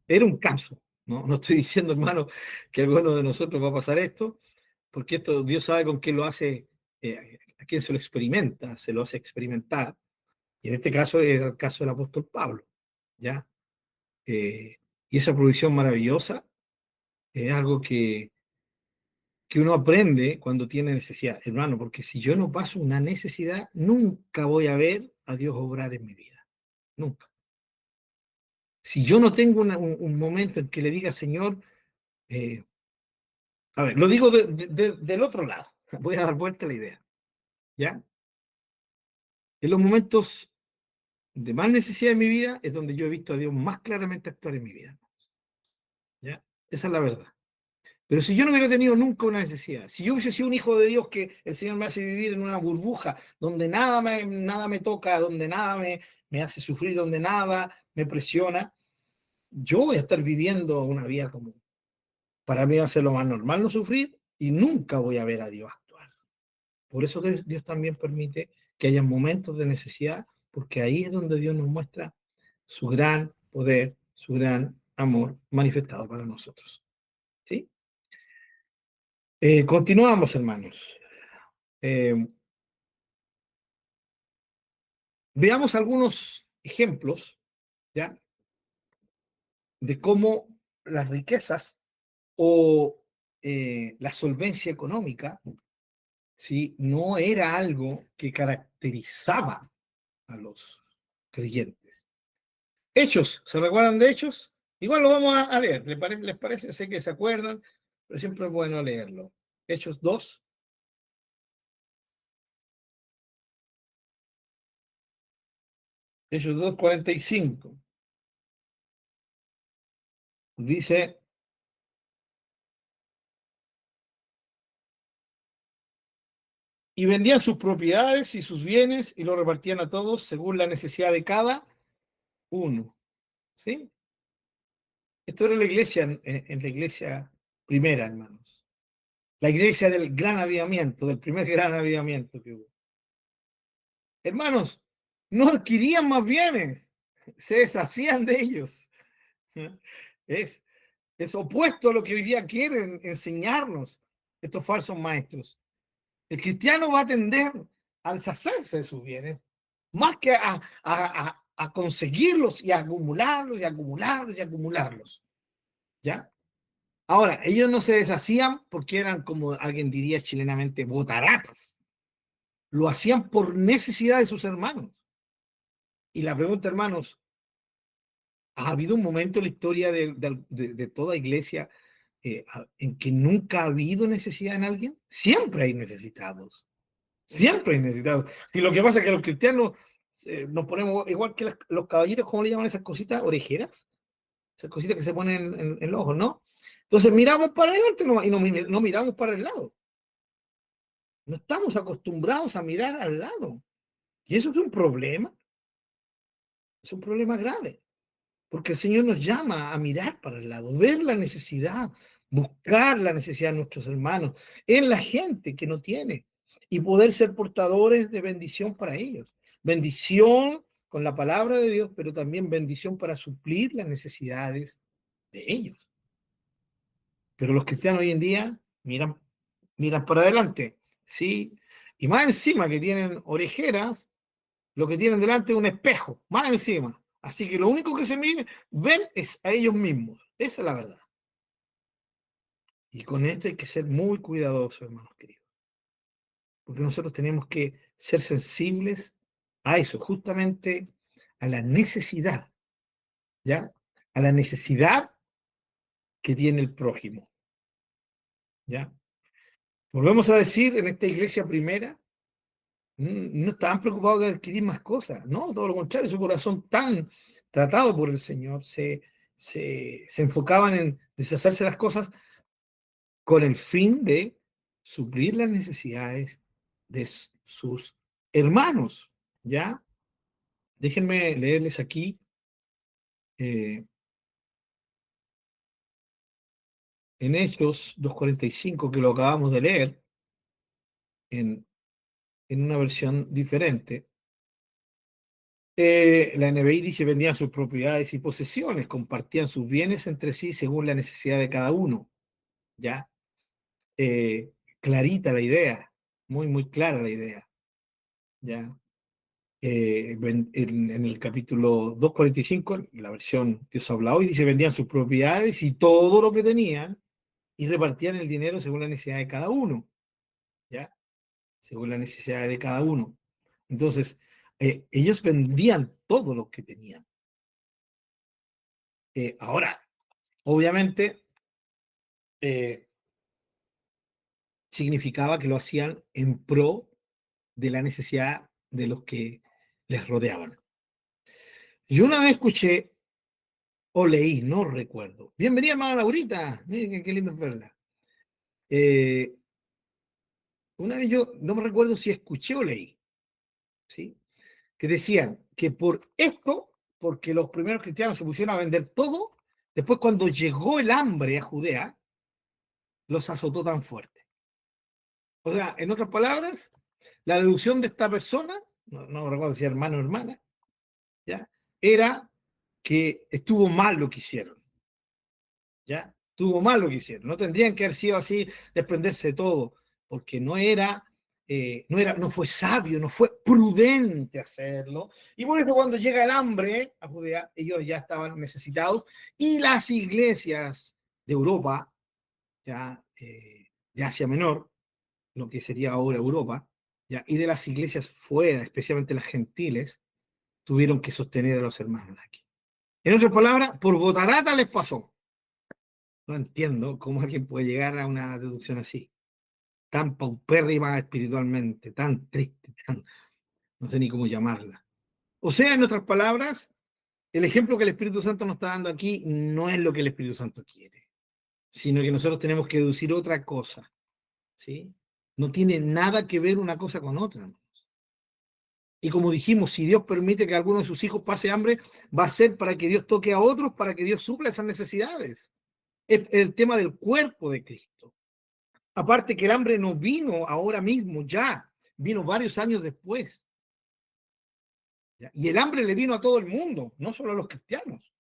Era un caso, ¿no? No estoy diciendo, hermano, que a alguno de nosotros va a pasar esto, porque esto Dios sabe con quién lo hace, a quién se lo experimenta, se lo hace experimentar, y en este caso es el caso del apóstol Pablo, ¿ya? Eh, y esa provisión maravillosa es algo que uno aprende cuando tiene necesidad, hermano, porque si yo no paso una necesidad, nunca voy a ver a Dios obrar en mi vida, nunca. Si yo no tengo un momento en que le diga, Señor, eh, a ver, lo digo del otro lado, voy a dar vuelta a la idea, ¿ya? En los momentos de más necesidad de mi vida es donde yo he visto a Dios más claramente actuar en mi vida, ¿ya? Esa es la verdad. Pero si yo no hubiera tenido nunca una necesidad, si yo hubiese sido un hijo de Dios que el Señor me hace vivir en una burbuja donde nada me toca, donde nada me hace sufrir, donde nada me presiona, yo voy a estar viviendo una vida común. Para mí va a ser lo más normal no sufrir y nunca voy a ver a Dios actuar. Por eso Dios también permite que haya momentos de necesidad, porque ahí es donde Dios nos muestra su gran poder, su gran amor manifestado para nosotros. ¿Sí? Continuamos, hermanos. Eh, Veamos algunos ejemplos, ¿ya? De cómo las riquezas o la solvencia económica, ¿sí? No era algo que caracterizaba a los creyentes. Hechos, ¿se recuerdan de Hechos? Igual lo vamos a leer, ¿les parece? Sé que se acuerdan, pero siempre es bueno leerlo. Hechos 2, Hechos 2:45. Dice, y vendían sus propiedades y sus bienes y lo repartían a todos según la necesidad de cada uno. ¿Sí? Esto era la iglesia en la iglesia primera, hermanos. La iglesia del gran avivamiento, del primer gran avivamiento que hubo. Hermanos, no adquirían más bienes, se deshacían de ellos. Es, es opuesto a lo que hoy día quieren enseñarnos estos falsos maestros. El cristiano va a tender a deshacerse de sus bienes, más que a conseguirlos y a acumularlos y acumularlos y acumularlos. ¿Ya? Ahora, ellos no se deshacían porque eran, como alguien diría chilenamente, botaratas. Lo hacían por necesidad de sus hermanos. Y la pregunta, hermanos, ¿ha habido un momento en la historia de toda iglesia en que nunca ha habido necesidad en alguien? Siempre hay necesitados. Siempre hay necesitados. Si lo que pasa es que los cristianos nos ponemos igual que los caballitos, ¿cómo le llaman esas cositas? Orejeras. Esas cositas que se ponen en los ojos, ¿no? Entonces miramos para adelante y no miramos para el lado. No estamos acostumbrados a mirar al lado. Y eso es un problema grave. Porque el Señor nos llama a mirar para el lado, ver la necesidad, buscar la necesidad de nuestros hermanos, en la gente que no tiene, y poder ser portadores de bendición para ellos. Bendición con la palabra de Dios, pero también bendición para suplir las necesidades de ellos. Pero los cristianos hoy en día miran para adelante, ¿sí? Y más encima que tienen orejeras, lo que tienen delante es un espejo, más encima. Así que lo único que ven es a ellos mismos. Esa es la verdad. Y con esto hay que ser muy cuidadosos, hermanos queridos. Porque nosotros tenemos que ser sensibles a eso, justamente a la necesidad, ¿ya? A la necesidad que tiene el prójimo, ¿ya? Volvemos a decir, en esta iglesia primera, no estaban preocupados de adquirir más cosas, no, todo lo contrario, su corazón tan tratado por el Señor, se enfocaban en deshacerse las cosas con el fin de suplir las necesidades de sus hermanos, ¿ya? Déjenme leerles aquí eh, en Hechos 2:45, que lo acabamos de leer en, en una versión diferente. La NBI dice: vendían sus propiedades y posesiones, compartían sus bienes entre sí según la necesidad de cada uno, ¿ya? Eh, Clarita la idea, muy, muy clara la idea, ¿ya? En el capítulo 2:45, la versión Dios habla hoy, dice: vendían sus propiedades y todo lo que tenían y repartían el dinero según la necesidad de cada uno, ¿ya? Según la necesidad de cada uno. Entonces, ellos vendían todo lo que tenían. Ahora, obviamente, eh, significaba que lo hacían en pro de la necesidad de los que les rodeaban. Yo una vez escuché o leí, no recuerdo. Bienvenida, hermana Laurita. Miren qué lindo es verla. Eh, una vez yo no me recuerdo si escuché o leí, ¿sí? Que decían que por esto, porque los primeros cristianos se pusieron a vender todo, después cuando llegó el hambre a Judea, los azotó tan fuerte. O sea, en otras palabras, la deducción de esta persona, no recuerdo si hermano o hermana, ¿ya? Era que estuvo mal lo que hicieron, ¿ya? Estuvo mal lo que hicieron. No tendrían que haber sido así, desprenderse de todo, porque no fue sabio, no fue prudente hacerlo. Y por eso cuando llega el hambre a Judea, ellos ya estaban necesitados y las iglesias de Europa, ya de Asia Menor, lo que sería ahora Europa, ya, y de las iglesias fuera, especialmente las gentiles, tuvieron que sostener a los hermanos de aquí. En otras palabras, por botarata les pasó. No entiendo cómo alguien puede llegar a una deducción así, tan paupérrima espiritualmente, tan triste, no sé ni cómo llamarla. O sea, en otras palabras, el ejemplo que el Espíritu Santo nos está dando aquí no es lo que el Espíritu Santo quiere, sino que nosotros tenemos que deducir otra cosa, ¿sí? No tiene nada que ver una cosa con otra. Y como dijimos, si Dios permite que alguno de sus hijos pase hambre, va a ser para que Dios toque a otros, para que Dios supla esas necesidades. Es el tema del cuerpo de Cristo. Aparte que el hambre no vino ahora mismo, ya, vino varios años después. ¿Ya? Y el hambre le vino a todo el mundo, no solo a los cristianos.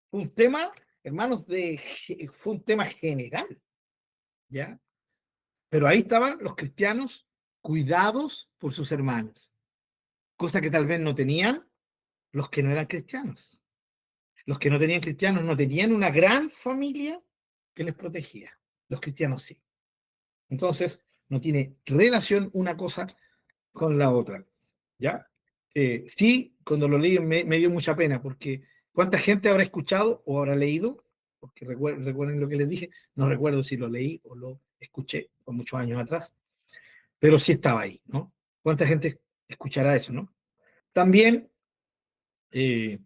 Fue un tema, hermanos, fue un tema general, ¿ya? Pero ahí estaban los cristianos cuidados por sus hermanos, cosa que tal vez no tenían los que no eran cristianos. Los que no tenían cristianos no tenían una gran familia que les protegía. Los cristianos sí. Entonces, no tiene relación una cosa con la otra. ¿Ya? Sí, cuando lo leí me dio mucha pena, porque ¿cuánta gente habrá escuchado o habrá leído? Porque recuerden lo que les dije, no recuerdo si lo leí o lo escuché, fue muchos años atrás, pero sí estaba ahí, ¿no? ¿Cuánta gente escuchará eso, no? También, eh,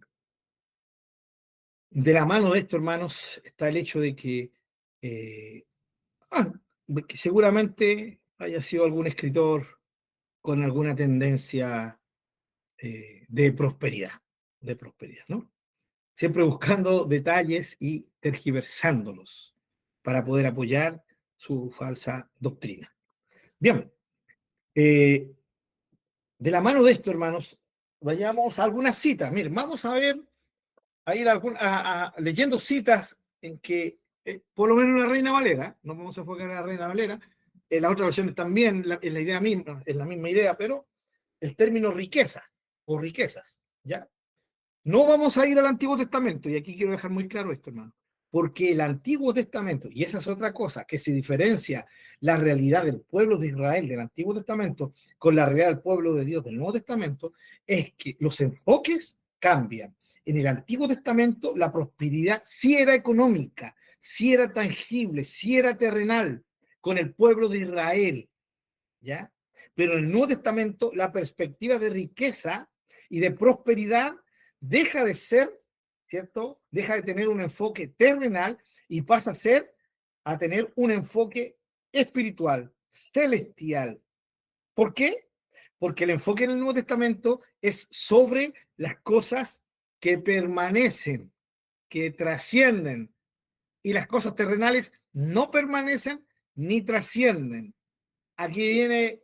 de la mano de esto, hermanos, está el hecho de eh, que seguramente haya sido algún escritor con alguna tendencia de prosperidad, ¿no? Siempre buscando detalles y tergiversándolos para poder apoyar su falsa doctrina. Bien, eh, de la mano de esto, hermanos, vayamos a algunas citas. Miren, vamos a ver, a ir leyendo citas en que, por lo menos la Reina Valera, no vamos a enfocar en la Reina Valera, en las otras versiones también es la idea misma, es la misma idea, pero el término riqueza o riquezas, ¿ya? No vamos a ir al Antiguo Testamento, y aquí quiero dejar muy claro esto, hermano, porque el Antiguo Testamento, y esa es otra cosa, que se diferencia la realidad del pueblo de Israel del Antiguo Testamento con la realidad del pueblo de Dios del Nuevo Testamento, es que los enfoques cambian. En el Antiguo Testamento la prosperidad sí era económica, sí era tangible, sí era terrenal con el pueblo de Israel, ¿ya? Pero en el Nuevo Testamento la perspectiva de riqueza y de prosperidad deja de ser, ¿cierto? Deja de tener un enfoque terrenal y pasa a tener un enfoque espiritual, celestial. ¿Por qué? Porque el enfoque en el Nuevo Testamento es sobre las cosas que permanecen, que trascienden, y las cosas terrenales no permanecen ni trascienden. Aquí viene,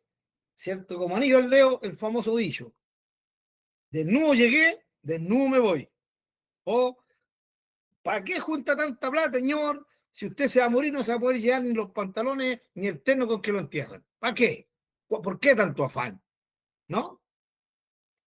¿cierto? Como anillo al dedo, el famoso dicho: desnudo llegué, desnudo me voy. O, ¿para qué junta tanta plata, señor? Si usted se va a morir, no se va a poder llevar ni los pantalones ni el terno con que lo entierran. ¿Para qué? ¿Por qué tanto afán? ¿No?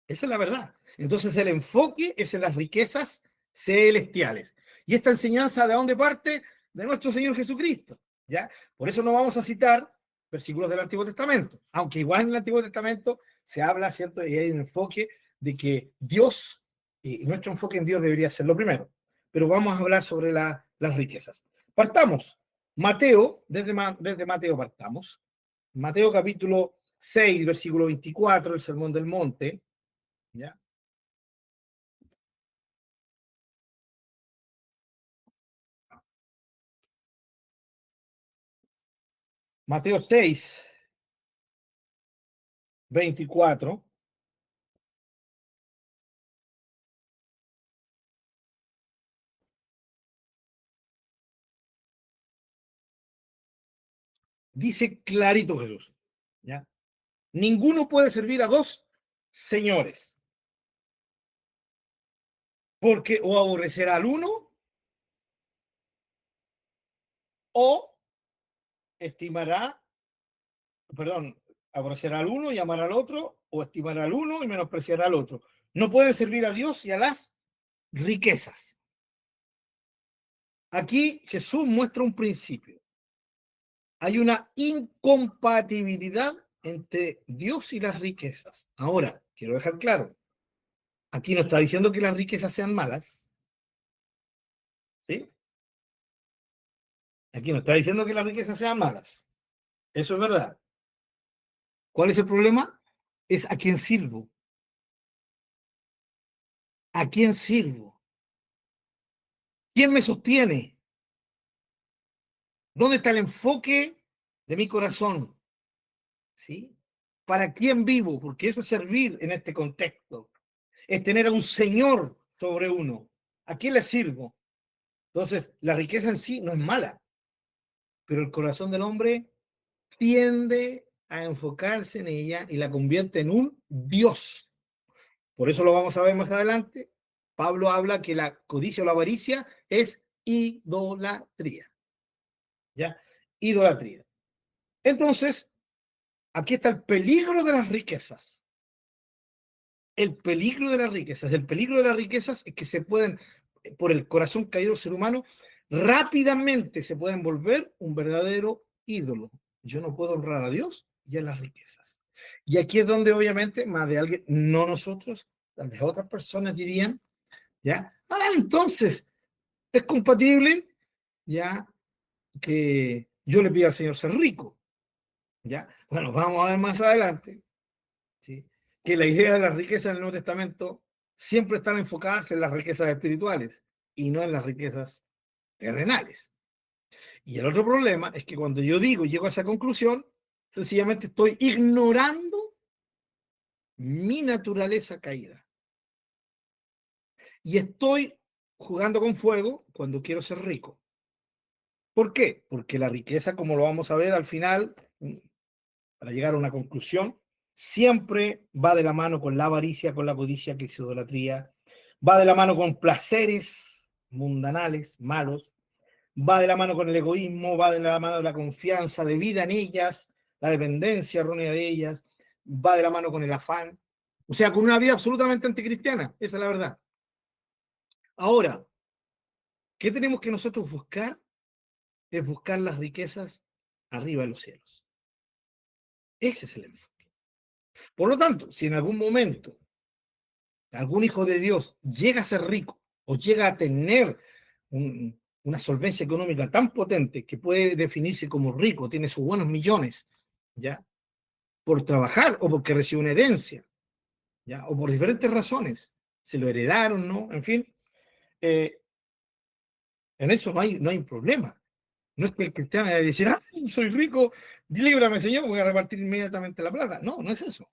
Esa es la verdad. Entonces el enfoque es en las riquezas celestiales. Y esta enseñanza, ¿de dónde parte? De nuestro Señor Jesucristo. ¿Ya? Por eso no vamos a citar versículos del Antiguo Testamento, aunque igual en el Antiguo Testamento se habla, ¿cierto? Y hay un enfoque de que Dios, y nuestro enfoque en Dios debería ser lo primero. Pero vamos a hablar sobre las riquezas. Partamos. Mateo, desde Mateo partamos. Mateo capítulo 6, versículo 24, el Sermón del Monte. ¿Ya? Mateo 6, 24, dice clarito Jesús, ¿ya? Ninguno puede servir a dos señores, porque o aborrecerá al uno o estimará, perdón, aborrecerá al uno y amará al otro, o estimará al uno y menospreciará al otro. No pueden servir a Dios y a las riquezas. Aquí Jesús muestra un principio. Hay una incompatibilidad entre Dios y las riquezas. Ahora, quiero dejar claro, aquí no está diciendo que las riquezas sean malas, ¿sí? Aquí no está diciendo que las riquezas sean malas. Eso es verdad. ¿Cuál es el problema? Es a quién sirvo. ¿A quién sirvo? ¿Quién me sostiene? ¿Dónde está el enfoque de mi corazón? ¿Sí? ¿Para quién vivo? Porque eso es servir en este contexto. Es tener a un Señor sobre uno. ¿A quién le sirvo? Entonces, la riqueza en sí no es mala, pero el corazón del hombre tiende a enfocarse en ella y la convierte en un Dios. Por eso lo vamos a ver más adelante. Pablo habla que la codicia o la avaricia es idolatría. ¿Ya? Idolatría. Entonces, aquí está el peligro de las riquezas. El peligro de las riquezas. El peligro de las riquezas es que se pueden, por el corazón caído del ser humano, rápidamente se pueden volver un verdadero ídolo. Yo no puedo honrar a Dios y a las riquezas. Y aquí es donde obviamente más de alguien, no nosotros, tal vez otras personas dirían, ¿ya? Entonces, es compatible, ¿ya? Que yo le pida al Señor ser rico, ¿ya? Bueno, vamos a ver más adelante, ¿sí? Que la idea de la riqueza en el Nuevo Testamento siempre están enfocadas en las riquezas espirituales y no en las riquezas terrenales. Y el otro problema es que cuando yo digo y llego a esa conclusión, sencillamente estoy ignorando mi naturaleza caída. Y estoy jugando con fuego cuando quiero ser rico. ¿Por qué? Porque la riqueza, como lo vamos a ver al final, para llegar a una conclusión, siempre va de la mano con la avaricia, con la codicia, que es idolatría, va de la mano con placeres mundanales, malos, va de la mano con el egoísmo, va de la mano de la confianza de vida en ellas, la dependencia errónea de ellas, va de la mano con el afán, o sea, con una vida absolutamente anticristiana, esa es la verdad. Ahora, ¿qué tenemos que nosotros buscar? Es buscar las riquezas arriba de los cielos. Ese es el enfoque. Por lo tanto, si en algún momento algún hijo de Dios llega a ser rico o llega a tener una solvencia económica tan potente que puede definirse como rico, tiene sus buenos millones, ¿ya? Por trabajar o porque recibe una herencia, ¿ya? O por diferentes razones, se lo heredaron, ¿no? En fin, eh, en eso no hay problema. No es que el cristiano vaya a decir, ¡ay, soy rico, líbrame, Señor, voy a repartir inmediatamente la plata! No, no es eso,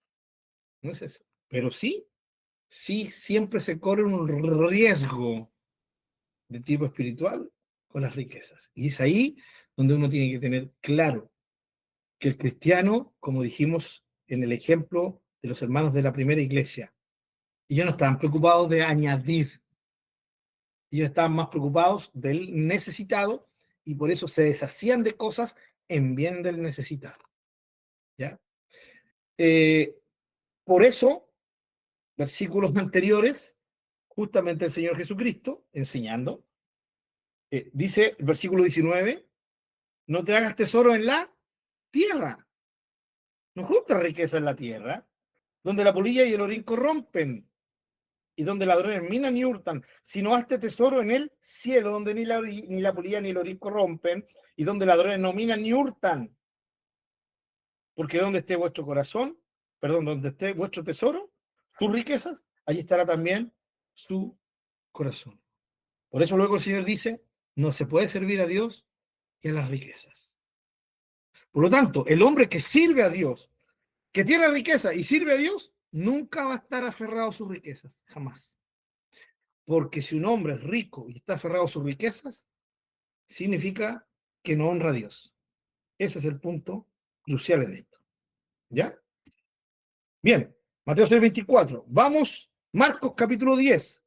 no es eso. Pero sí siempre se corre un riesgo de tipo espiritual con las riquezas. Y es ahí donde uno tiene que tener claro que el cristiano, como dijimos en el ejemplo de los hermanos de la primera iglesia, ellos no estaban preocupados de añadir, ellos estaban más preocupados del necesitado y por eso se deshacían de cosas en bien del necesitado. ¿Ya? Eh, por eso, versículos anteriores, justamente el Señor Jesucristo, enseñando, dice el versículo 19, no te hagas tesoro en la tierra, no juntas riqueza en la tierra, donde la polilla y el orín corrompen, y donde ladrones minan y hurtan, sino hazte tesoro en el cielo, donde ni la polilla ni el orín corrompen, y donde ladrones no minan ni hurtan. Porque donde esté vuestro corazón, perdón, donde esté vuestro tesoro, sus riquezas, allí estará también su corazón. Por eso luego el Señor dice, no se puede servir a Dios y a las riquezas. Por lo tanto, el hombre que sirve a Dios, que tiene riqueza y sirve a Dios, nunca va a estar aferrado a sus riquezas, jamás. Porque si un hombre es rico y está aferrado a sus riquezas, significa que no honra a Dios. Ese es el punto crucial en esto. ¿Ya? Bien, Mateo 6:24. Vamos, Marcos capítulo 10.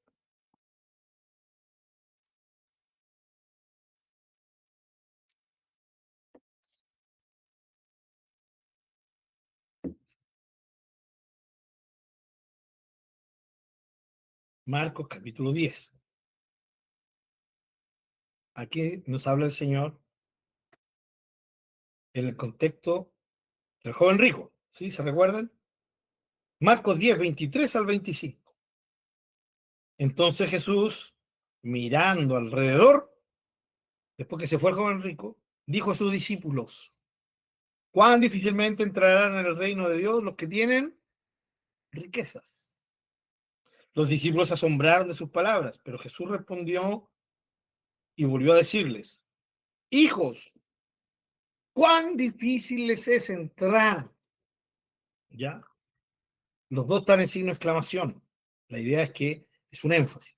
Marcos capítulo 10. Aquí nos habla el Señor en el contexto del joven rico. ¿Sí? ¿Se recuerdan? Marcos 10, 23 al 25. Entonces Jesús, mirando alrededor, después que se fue el joven rico, dijo a sus discípulos, cuán difícilmente entrarán en el reino de Dios los que tienen riquezas. Los discípulos se asombraron de sus palabras, pero Jesús respondió y volvió a decirles, hijos, cuán difícil les es entrar. ¿Ya? Los dos están en signo de exclamación. La idea es que es un énfasis.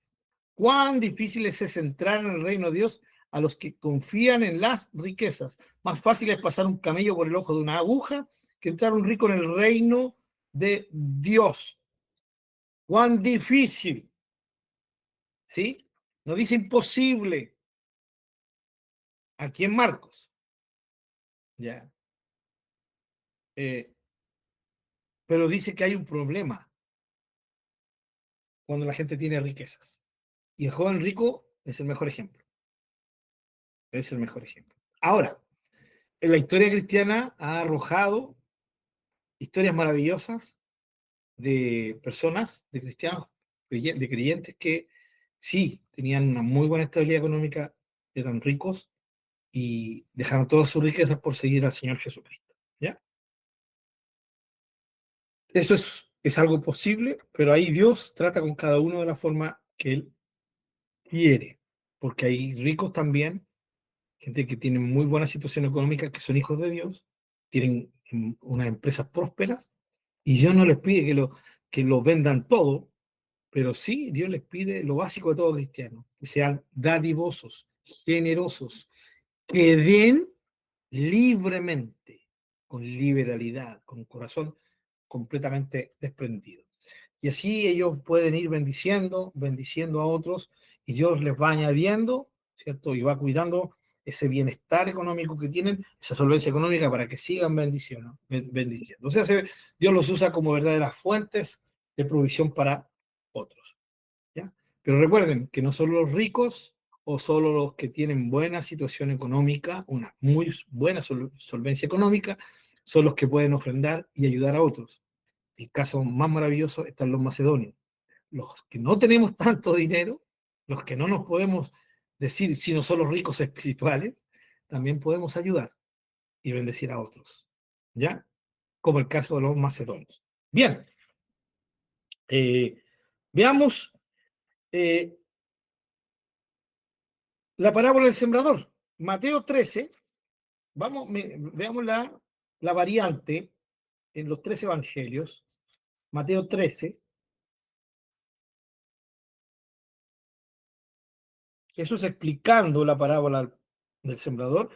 Cuán difícil es entrar en el reino de Dios a los que confían en las riquezas. Más fácil es pasar un camello por el ojo de una aguja que entrar un rico en el reino de Dios. Cuán difícil. ¿Sí? No dice imposible. Aquí en Marcos. ¿Ya? Pero dice que hay un problema cuando la gente tiene riquezas. Y el joven rico es el mejor ejemplo. Es el mejor ejemplo. Ahora, en la historia cristiana ha arrojado historias maravillosas de personas, de cristianos, de creyentes que sí tenían una muy buena estabilidad económica, eran ricos y dejaron todas sus riquezas por seguir al Señor Jesucristo. ¿Ya? Eso es algo posible, pero ahí Dios trata con cada uno de la forma que Él quiere, porque hay ricos también, gente que tiene muy buena situación económica, que son hijos de Dios, tienen unas empresas prósperas, y Dios no les pide que lo vendan todo, pero sí Dios les pide lo básico de todo cristiano, que sean dadivosos, generosos, que den libremente, con liberalidad, con un corazón completamente desprendido. Y así ellos pueden ir bendiciendo a otros, y Dios les va añadiendo, ¿cierto? Y va cuidando ese bienestar económico que tienen, esa solvencia económica para que sigan bendiciendo. O sea, Dios los usa como verdaderas fuentes de provisión para otros. ¿Ya? Pero recuerden que no solo los ricos o solo los que tienen buena situación económica, una muy buena solvencia económica, son los que pueden ofrendar y ayudar a otros. El caso más maravilloso están los macedonios. los que no tenemos tanto dinero, los que no nos podemos decir si no son los ricos espirituales, también podemos ayudar y bendecir a otros, ¿ya? Como el caso de los macedonios. Bien, veamos la parábola del sembrador. Mateo 13, veamos la variante en los 13 evangelios. Mateo 13, Jesús explicando la parábola del sembrador.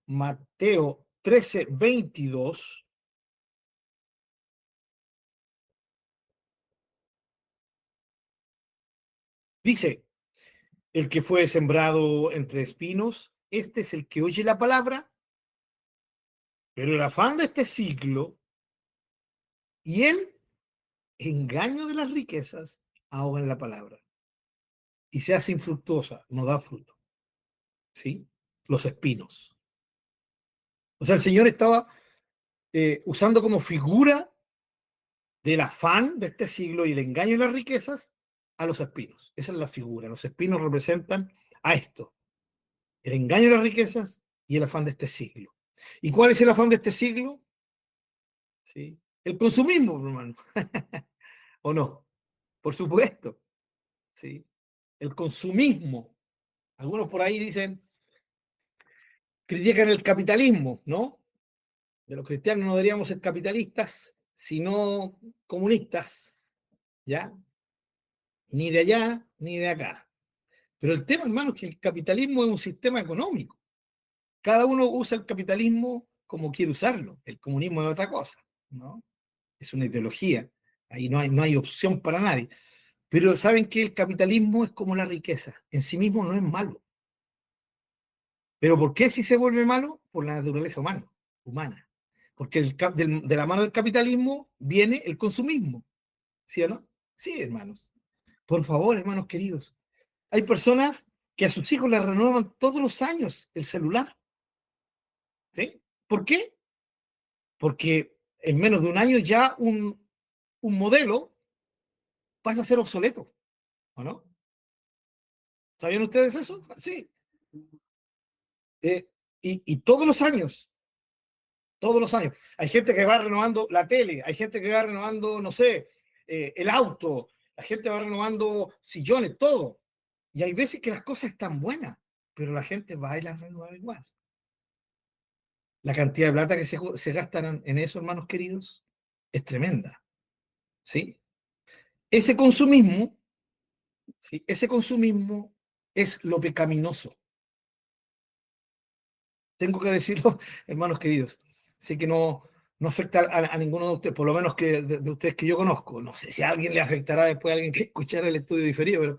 Mateo 13, 22. Dice, el que fue sembrado entre espinos, este es el que oye la palabra, pero el afán de este siglo y el engaño de las riquezas ahogan la palabra y se hace infructuosa, no da fruto. ¿Sí? Los espinos. O sea, el Señor estaba usando como figura del afán de este siglo y el engaño de las riquezas a los espinos. Esa es la figura. Los espinos representan a esto, el engaño de las riquezas y el afán de este siglo. ¿Y cuál es el afán de este siglo? ¿Sí? El consumismo, hermano. ¿O no? Por supuesto. ¿Sí? El consumismo. Algunos por ahí dicen, critican el capitalismo, ¿no? De los cristianos no deberíamos ser capitalistas, sino comunistas, ¿ya? Ni de allá, ni de acá. Pero el tema, hermano, es que el capitalismo es un sistema económico. Cada uno usa el capitalismo como quiere usarlo. El comunismo es otra cosa, ¿no? Es una ideología. Ahí no hay opción para nadie. Pero saben que el capitalismo es como la riqueza. En sí mismo no es malo. Pero ¿por qué si se vuelve malo? Por la naturaleza humana. Porque de la mano del capitalismo viene el consumismo. ¿Sí o no? Sí, hermanos. Por favor, hermanos queridos. Hay personas que a sus hijos les renuevan todos los años el celular. ¿Sí? ¿Por qué? Porque en menos de un año ya un modelo pasa a ser obsoleto. ¿O no? ¿Sabían ustedes eso? Sí. Y todos los años. Hay gente que va renovando la tele, hay gente que va renovando, no sé, el auto, la gente va renovando sillones, todo. Y hay veces que las cosas están buenas, pero la gente va y las renueva igual. La cantidad de plata que se gastan en eso, hermanos queridos, es tremenda. ¿Sí? Ese consumismo, ¿sí? Ese consumismo es lo pecaminoso. Tengo que decirlo, hermanos queridos. Sé que no afecta a ninguno de ustedes, por lo menos que de ustedes que yo conozco. No sé si a alguien le afectará después a alguien que escuchara el estudio diferido, pero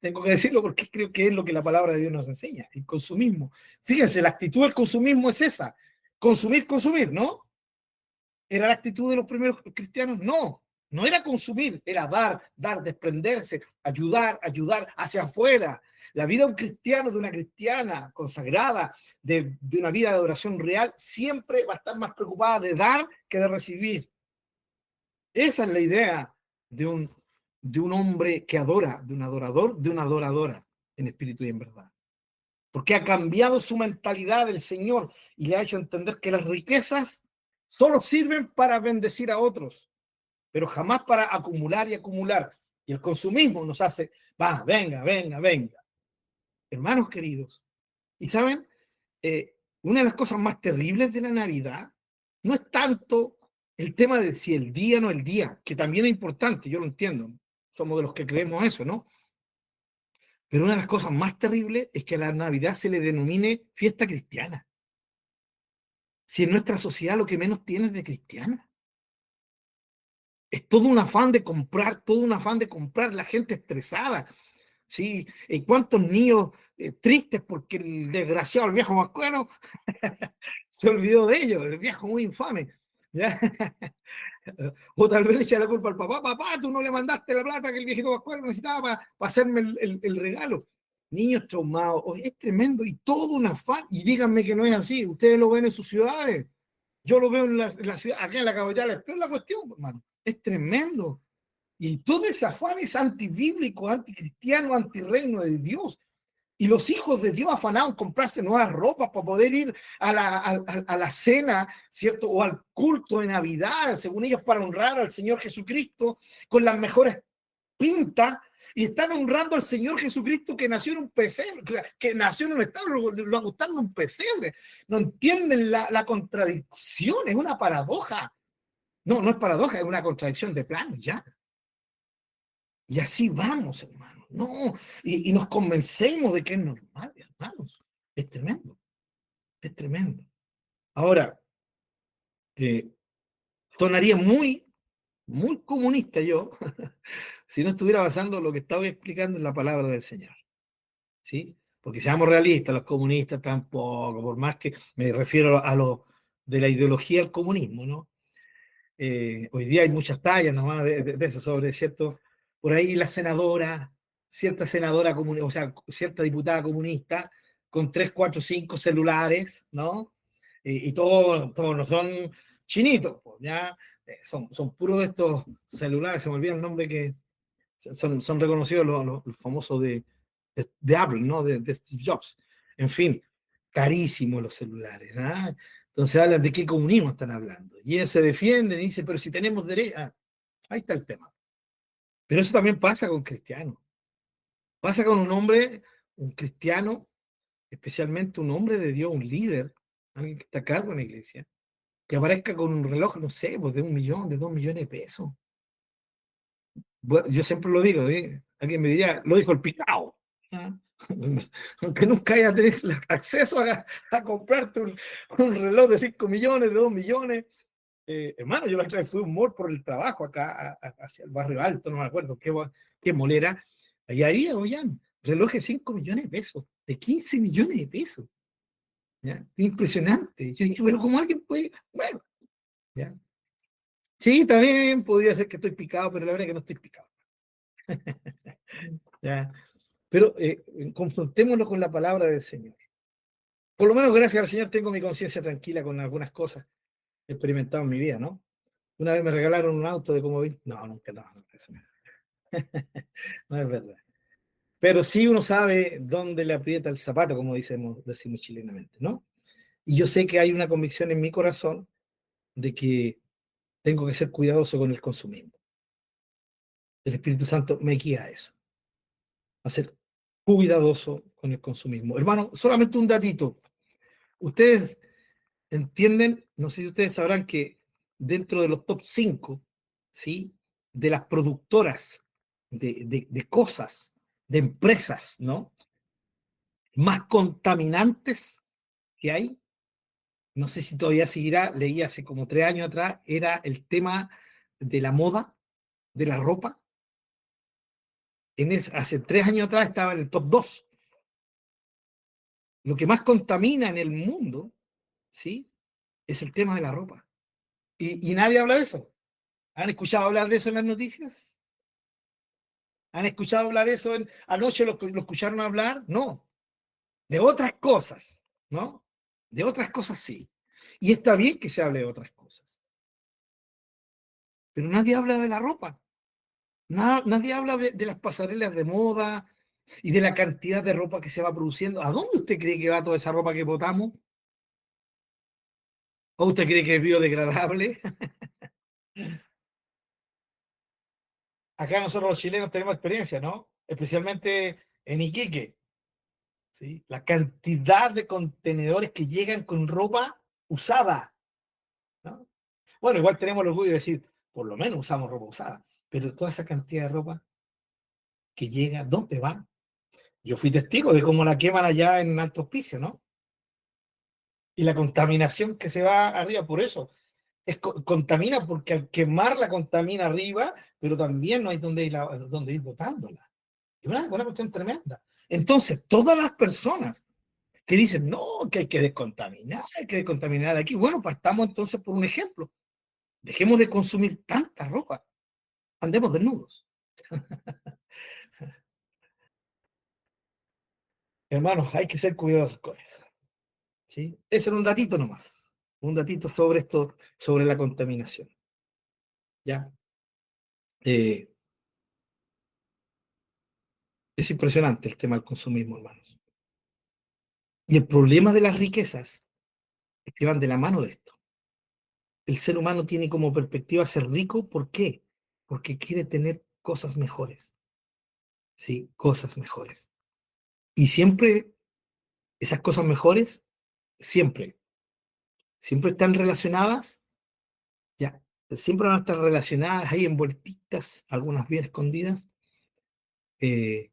tengo que decirlo porque creo que es lo que la palabra de Dios nos enseña, el consumismo. Fíjense, la actitud del consumismo es esa. Consumir, consumir, ¿no? ¿Era la actitud de los primeros cristianos? No, no era consumir, era dar, desprenderse, ayudar hacia afuera. La vida de un cristiano, de una cristiana consagrada, de una vida de adoración real, siempre va a estar más preocupada de dar que de recibir. Esa es la idea de un hombre que adora, de un adorador, de una adoradora, en espíritu y en verdad. Porque ha cambiado su mentalidad del Señor y le ha hecho entender que las riquezas solo sirven para bendecir a otros, pero jamás para acumular y acumular. Y el consumismo nos hace, venga. Hermanos queridos, y saben, una de las cosas más terribles de la Navidad no es tanto el tema de si el día o no el día, que también es importante, yo lo entiendo, somos de los que creemos eso, ¿no? Pero una de las cosas más terribles es que a la Navidad se le denomine fiesta cristiana. Si en nuestra sociedad lo que menos tiene es de cristiana. Es todo un afán de comprar, la gente estresada. ¿Sí? ¿Cuántos niños tristes porque el desgraciado, el viejo mascuero, se olvidó de ellos, el viejo muy infame? ¿Ya? O tal vez le echa la culpa al papá, tú no le mandaste la plata que el viejito mascuero necesitaba para hacerme el regalo. Niños traumados, es tremendo y todo un afán. Y díganme que no es así, ustedes lo ven en sus ciudades. Yo lo veo en la ciudad, acá en la capital, es peor la cuestión, hermano. Es tremendo. Y todo ese afán es antibíblico, anticristiano, antirreino de Dios. Y los hijos de Dios afanados en comprarse nuevas ropas para poder ir a la cena, ¿cierto? O al culto de Navidad, según ellos, para honrar al Señor Jesucristo con las mejores pintas. Y están honrando al Señor Jesucristo que nació en un pesebre, que nació en un establo, lo gustando un pesebre. No entienden la contradicción, es una paradoja. No, no es paradoja, es una contradicción de plano, ya. Y así vamos, hermanos. No, y nos convencemos de que es normal, hermanos. Es tremendo, es tremendo. Ahora, eh, sonaría muy comunista yo si no estuviera basando lo que estaba explicando en la palabra del Señor. ¿Sí? Porque seamos realistas, los comunistas tampoco, por más que me refiero a lo de la ideología del comunismo, ¿no? Hoy día hay muchas tallas nomás de eso, sobre cierto, por ahí la senadora, cierta senadora comunista, o sea, cierta diputada comunista, con 3, 4, 5 celulares, ¿no? Y todos no son chinitos, pues, ¿ya? Son puros de estos celulares, se me olvida el nombre que son reconocidos los famosos de Apple, ¿no? De Steve Jobs. En fin, carísimos los celulares, ¿no? Entonces hablan de qué comunismo están hablando. Y ellos se defienden y dicen, pero si tenemos derecho. Ahí está el tema. Pero eso también pasa con cristianos. Pasa con un hombre, un cristiano, especialmente un hombre de Dios, un líder, alguien que está a cargo en la iglesia, que aparezca con un reloj, no sé, pues de 1 millón, de 2 millones de pesos. Bueno, yo siempre lo digo, ¿eh? Alguien me diría, lo dijo el picao. ¿Ah? Aunque nunca haya tenido acceso a comprarte un reloj de 5 millones, de 2 millones. Hermano, yo la otra vez fui a un mall por el trabajo acá, hacia el barrio alto, no me acuerdo qué mall era. Allá había, oigan, reloj de 5 millones de pesos, de 15 millones de pesos. ¿Ya? Impresionante. Yo dije, pero ¿cómo alguien puede? Bueno, ¿ya? Sí, también podría ser que estoy picado, pero la verdad es que no estoy picado. ¿Ya? Pero confrontémoslo con la palabra del Señor. Por lo menos, gracias al Señor, tengo mi conciencia tranquila con algunas cosas que he experimentado en mi vida, ¿no? Una vez me regalaron un auto de como 20. No, nunca, no, eso no es verdad. Pero sí uno sabe dónde le aprieta el zapato, como decimos chilenamente, ¿no? Y yo sé que hay una convicción en mi corazón de que tengo que ser cuidadoso con el consumismo. El Espíritu Santo me guía a eso, a ser cuidadoso con el consumismo. Hermano, solamente un datito. Ustedes entienden, no sé si ustedes sabrán que dentro de los top 5, ¿sí? De las productoras de cosas, de empresas, ¿no? Más contaminantes que hay, no sé si todavía seguirá, leí hace como 3 años atrás, era el tema de la moda, de la ropa. Hace 3 años atrás estaba en el top 2. Lo que más contamina en el mundo, ¿sí? Es el tema de la ropa. Y nadie habla de eso. ¿Han escuchado hablar de eso en las noticias? ¿Han escuchado hablar de eso? Anoche lo escucharon hablar? No. De otras cosas, ¿no? De otras cosas sí. Y está bien que se hable de otras cosas. Pero nadie habla de la ropa. Nadie habla de las pasarelas de moda y de la cantidad de ropa que se va produciendo. ¿A dónde usted cree que va toda esa ropa que botamos? ¿O usted cree que es biodegradable? Acá nosotros los chilenos tenemos experiencia, ¿no? Especialmente en Iquique, ¿sí? La cantidad de contenedores que llegan con ropa usada, ¿no? Bueno, igual tenemos el orgullo de decir, por lo menos usamos ropa usada, pero toda esa cantidad de ropa que llega, ¿dónde va? Yo fui testigo de cómo la queman allá en Alto Hospicio, ¿no? Y la contaminación que se va arriba, por eso, contamina porque al quemarla contamina arriba, pero también no hay donde ir botándola. Es una cuestión tremenda. Entonces, todas las personas que dicen, no, que hay que descontaminar aquí, bueno, partamos entonces por un ejemplo. Dejemos de consumir tanta ropa, andemos desnudos. Hermanos, hay que ser cuidadosos con eso. ¿Sí? Ese era un datito nomás, un datito sobre esto, sobre la contaminación. ¿Ya? Es impresionante el tema del consumismo, hermanos. Y el problema de las riquezas es que van de la mano de esto. El ser humano tiene como perspectiva ser rico, ¿por qué? Porque quiere tener cosas mejores, sí, cosas mejores. Y siempre, esas cosas mejores, siempre, siempre están relacionadas, ya, siempre van a estar relacionadas, ahí envueltitas, algunas bien escondidas, eh,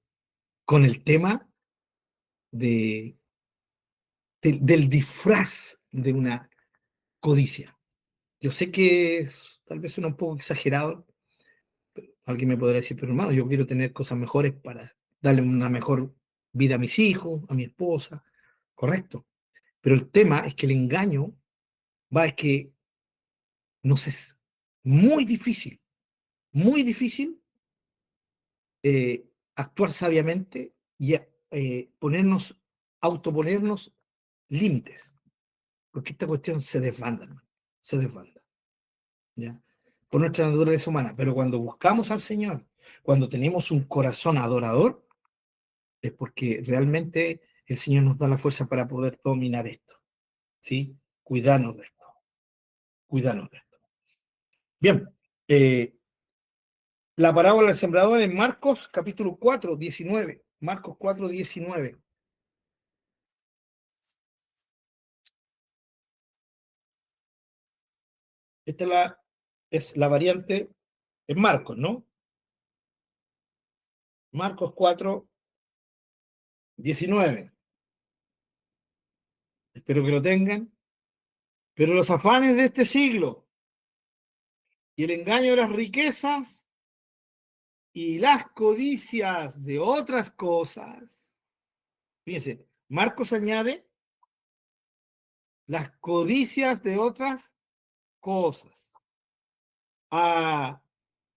con el tema de, del disfraz de una codicia. Yo sé que tal vez suena un poco exagerado. Alguien me podrá decir, pero hermano, yo quiero tener cosas mejores para darle una mejor vida a mis hijos, a mi esposa. Correcto. Pero el tema es que el engaño va es que nos es muy difícil actuar sabiamente y ponernos, autoponernos límites, porque esta cuestión se desbanda, hermano, se desbanda, ¿ya? Por nuestra naturaleza humana. Pero cuando buscamos al Señor, cuando tenemos un corazón adorador, es porque realmente el Señor nos da la fuerza para poder dominar esto, ¿sí? Cuidarnos de esto, cuidarnos de esto. Bien, eh, la parábola del sembrador en Marcos capítulo 4, 19. Marcos 4, 19. Esta es la variante en Marcos, ¿no? Marcos 4, 19. Espero que lo tengan. Pero los afanes de este siglo y el engaño de las riquezas y las codicias de otras cosas. Fíjense, Marcos añade las codicias de otras cosas. A,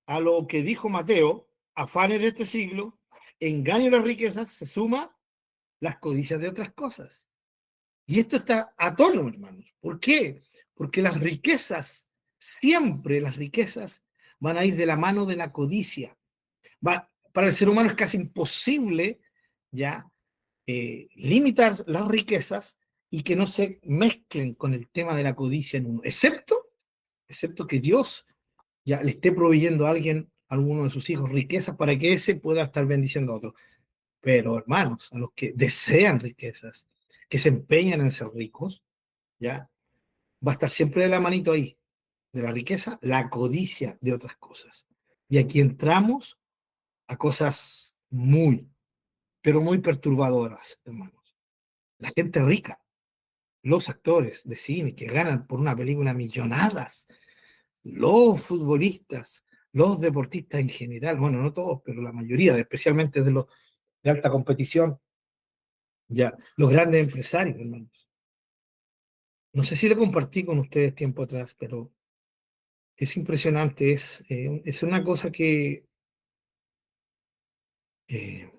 a lo que dijo Mateo, afanes de este siglo, engaño de las riquezas, se suma las codicias de otras cosas. Y esto está a tono, hermanos. ¿Por qué? Porque las riquezas, siempre las riquezas, van a ir de la mano de la codicia. Para el ser humano es casi imposible ya limitar las riquezas y que no se mezclen con el tema de la codicia en uno, excepto que Dios ya le esté proveyendo a alguien, a alguno de sus hijos, riquezas para que ese pueda estar bendiciendo a otro. Pero hermanos, a los que desean riquezas, que se empeñan en ser ricos, ya va a estar siempre de la manito ahí, de la riqueza, la codicia de otras cosas. Y aquí entramos a cosas muy, pero muy perturbadoras, hermanos. La gente rica, los actores de cine que ganan por una película millonadas, los futbolistas, los deportistas en general, bueno, no todos, pero la mayoría, especialmente de los de alta competición, ya, los grandes empresarios, hermanos. No sé si lo compartí con ustedes tiempo atrás, pero es impresionante, es una cosa eh,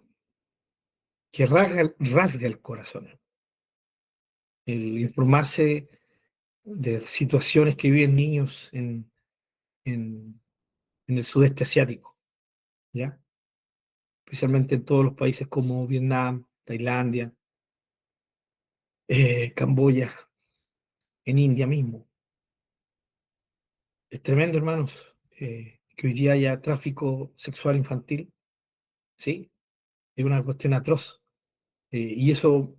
que rasga el corazón, el informarse de situaciones que viven niños en, en el sudeste asiático, ¿ya? Especialmente en todos los países como Vietnam, Tailandia, Camboya, en India mismo. Es tremendo, hermanos, que hoy día haya tráfico sexual infantil, ¿sí? Es una cuestión atroz. Y eso,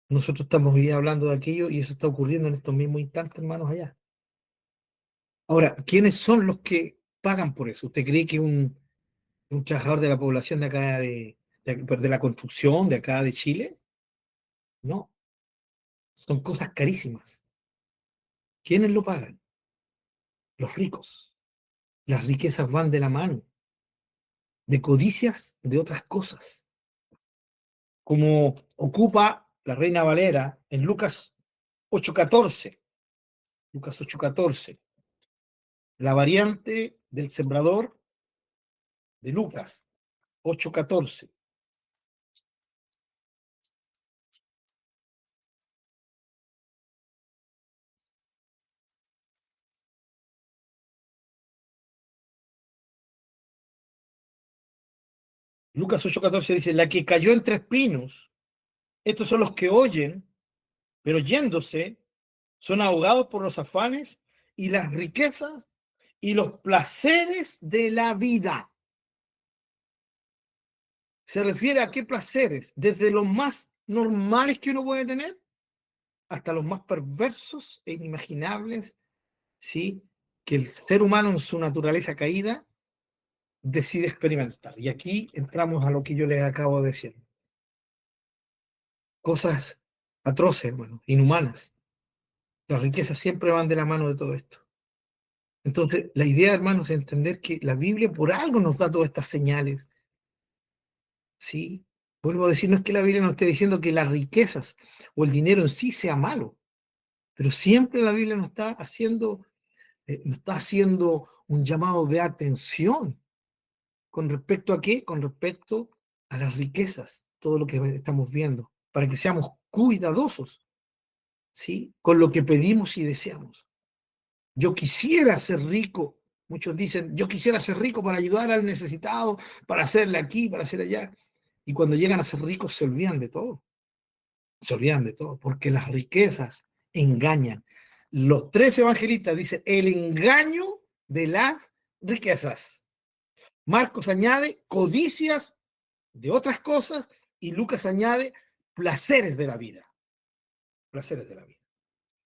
nosotros estamos hoy día hablando de aquello y eso está ocurriendo en estos mismos instantes, hermanos, allá. Ahora, ¿quiénes son los que pagan por eso? ¿Usted cree que un trabajador de la población de acá de la construcción de acá de Chile? No, son cosas carísimas. ¿Quiénes lo pagan? Los ricos. Las riquezas van de la mano, de codicias de otras cosas. Como ocupa la Reina Valera en Lucas 8:14. Lucas 8:14. La variante del sembrador de Lucas 8:14. Lucas 8:14 dice, la que cayó entre espinos, estos son los que oyen, pero yéndose, son ahogados por los afanes y las riquezas y los placeres de la vida. Se refiere a qué placeres, desde los más normales que uno puede tener hasta los más perversos e inimaginables, ¿sí? Que el ser humano en su naturaleza caída decide experimentar. Y aquí entramos a lo que yo les acabo de decir. Cosas atroces, hermano, inhumanas. Las riquezas siempre van de la mano de todo esto. Entonces, la idea, hermanos, es entender que la Biblia por algo nos da todas estas señales. ¿Sí? Vuelvo a decir, no es que la Biblia nos esté diciendo que las riquezas o el dinero en sí sea malo, pero siempre la Biblia nos está haciendo un llamado de atención. ¿Con respecto a qué? Con respecto a las riquezas, todo lo que estamos viendo, para que seamos cuidadosos, ¿sí? Con lo que pedimos y deseamos. Yo quisiera ser rico. Muchos dicen, yo quisiera ser rico para ayudar al necesitado, para hacerle aquí, para hacer allá. Y cuando llegan a ser ricos se olvidan de todo. Se olvidan de todo, porque las riquezas engañan. Los tres evangelistas dicen el engaño de las riquezas. Marcos añade codicias de otras cosas y Lucas añade placeres de la vida. Placeres de la vida.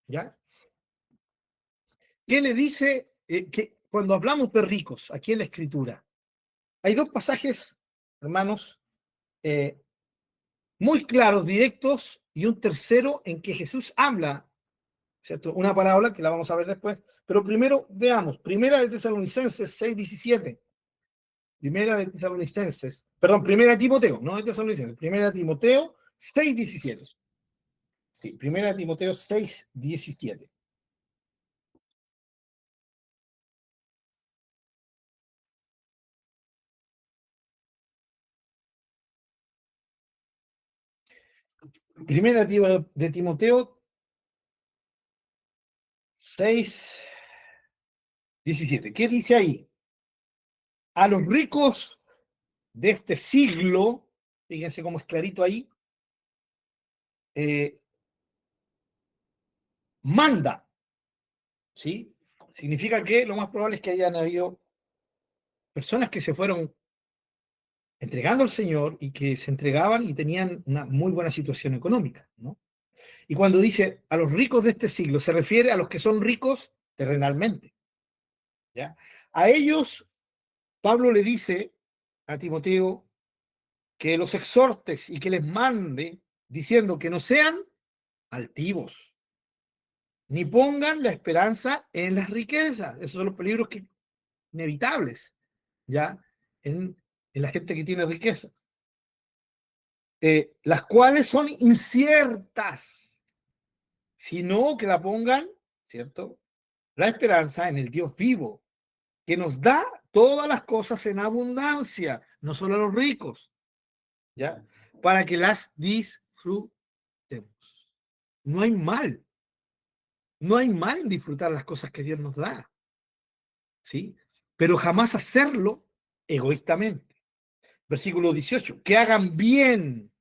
¿Ya? ¿Qué le dice que cuando hablamos de ricos aquí en la Escritura? Hay dos pasajes, hermanos, eh, muy claros, directos, y un tercero en que Jesús habla, ¿cierto? Una parábola que la vamos a ver después, pero primero veamos, Primera de Tesalonicenses 6:17. Primera de Timoteo, no de Tesalonicenses, Primera de Timoteo 6:17. Sí, Primera de Timoteo 6:17. Primera de Timoteo 6:17. ¿Qué dice ahí? A los ricos de este siglo, fíjense cómo es clarito ahí, eh, manda, ¿sí? Significa que lo más probable es que hayan habido personas que se fueron entregando al Señor y que se entregaban y tenían una muy buena situación económica, ¿no? Y cuando dice a los ricos de este siglo, se refiere a los que son ricos terrenalmente, ¿ya? A ellos, Pablo le dice a Timoteo que los exhortes y que les mande diciendo que no sean altivos, ni pongan la esperanza en las riquezas. Esos son los peligros inevitables, ¿ya? En la gente que tiene riquezas. Las cuales son inciertas, sino que la pongan, ¿cierto? La esperanza en el Dios vivo, que nos da todas las cosas en abundancia, no solo a los ricos, ¿ya? Para que las disfrutemos. No hay mal, no hay mal en disfrutar las cosas que Dios nos da, ¿sí? Pero jamás hacerlo egoístamente. Versículo 18, que hagan bien.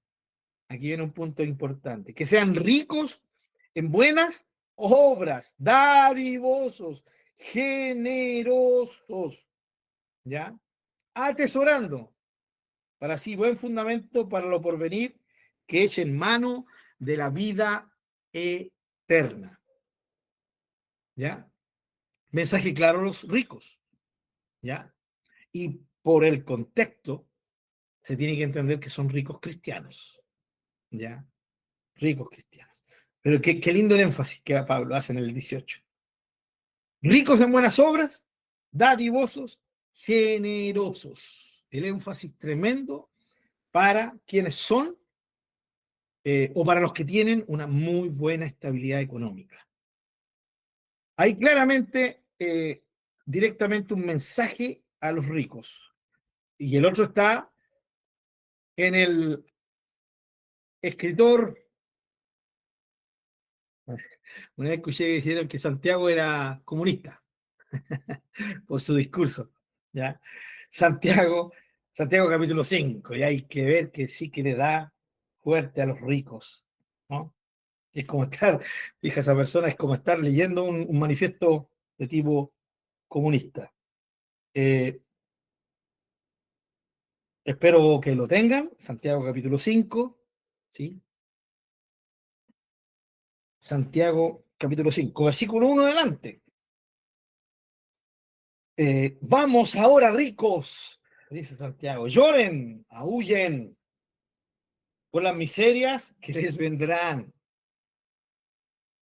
Aquí viene un punto importante, que sean ricos en buenas obras, dadivosos, generosos, ¿ya? Atesorando para así buen fundamento para lo porvenir, que echen mano de la vida eterna, ¿ya? Mensaje claro a los ricos, ¿ya? Y por el contexto se tiene que entender que son ricos cristianos, ¿ya? Ricos cristianos. Pero qué lindo el énfasis que Pablo hace en el 18. Ricos en buenas obras, dadivosos, generosos. El énfasis tremendo para quienes son o para los que tienen una muy buena estabilidad económica. Hay claramente, directamente un mensaje a los ricos. Y el otro está en el escritor. Una vez escuché que dijeron que Santiago era comunista por su discurso, ¿ya? Santiago Santiago capítulo 5, y hay que ver que sí que le da fuerte a los ricos, ¿no? Es como estar, fija esa persona, es como estar leyendo un manifiesto de tipo comunista. Eh, Espero que lo tengan, Santiago capítulo 5, ¿sí? Santiago capítulo 5, versículo 1 adelante. Vamos ahora, ricos, dice Santiago, lloren, aúllen por las miserias que les vendrán.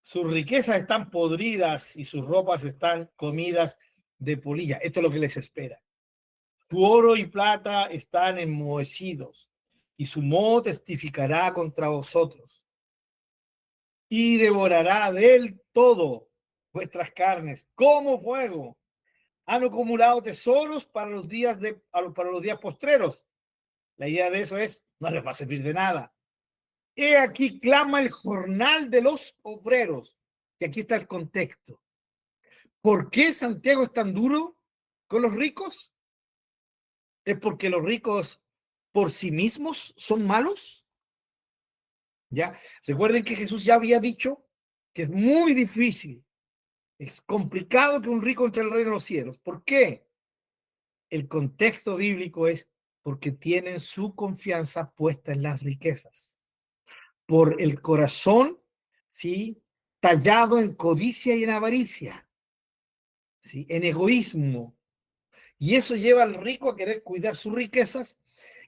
Sus riquezas están podridas y sus ropas están comidas de polilla. Esto es lo que les espera. Su oro y plata están enmohecidos y su moho testificará contra vosotros y devorará del todo vuestras carnes como fuego. Han acumulado tesoros para los para los días postreros. La idea de eso es, no les va a servir de nada. He aquí clama el jornal de los obreros. Y aquí está el contexto. ¿Por qué Santiago es tan duro con los ricos? ¿Es porque los ricos por sí mismos son malos? ¿Ya? Recuerden que Jesús ya había dicho que es muy difícil, es complicado que un rico entre al reino de los cielos. ¿Por qué? El contexto bíblico es porque tienen su confianza puesta en las riquezas. Por el corazón, ¿sí? Tallado en codicia y en avaricia, ¿sí? En egoísmo. Y eso lleva al rico a querer cuidar sus riquezas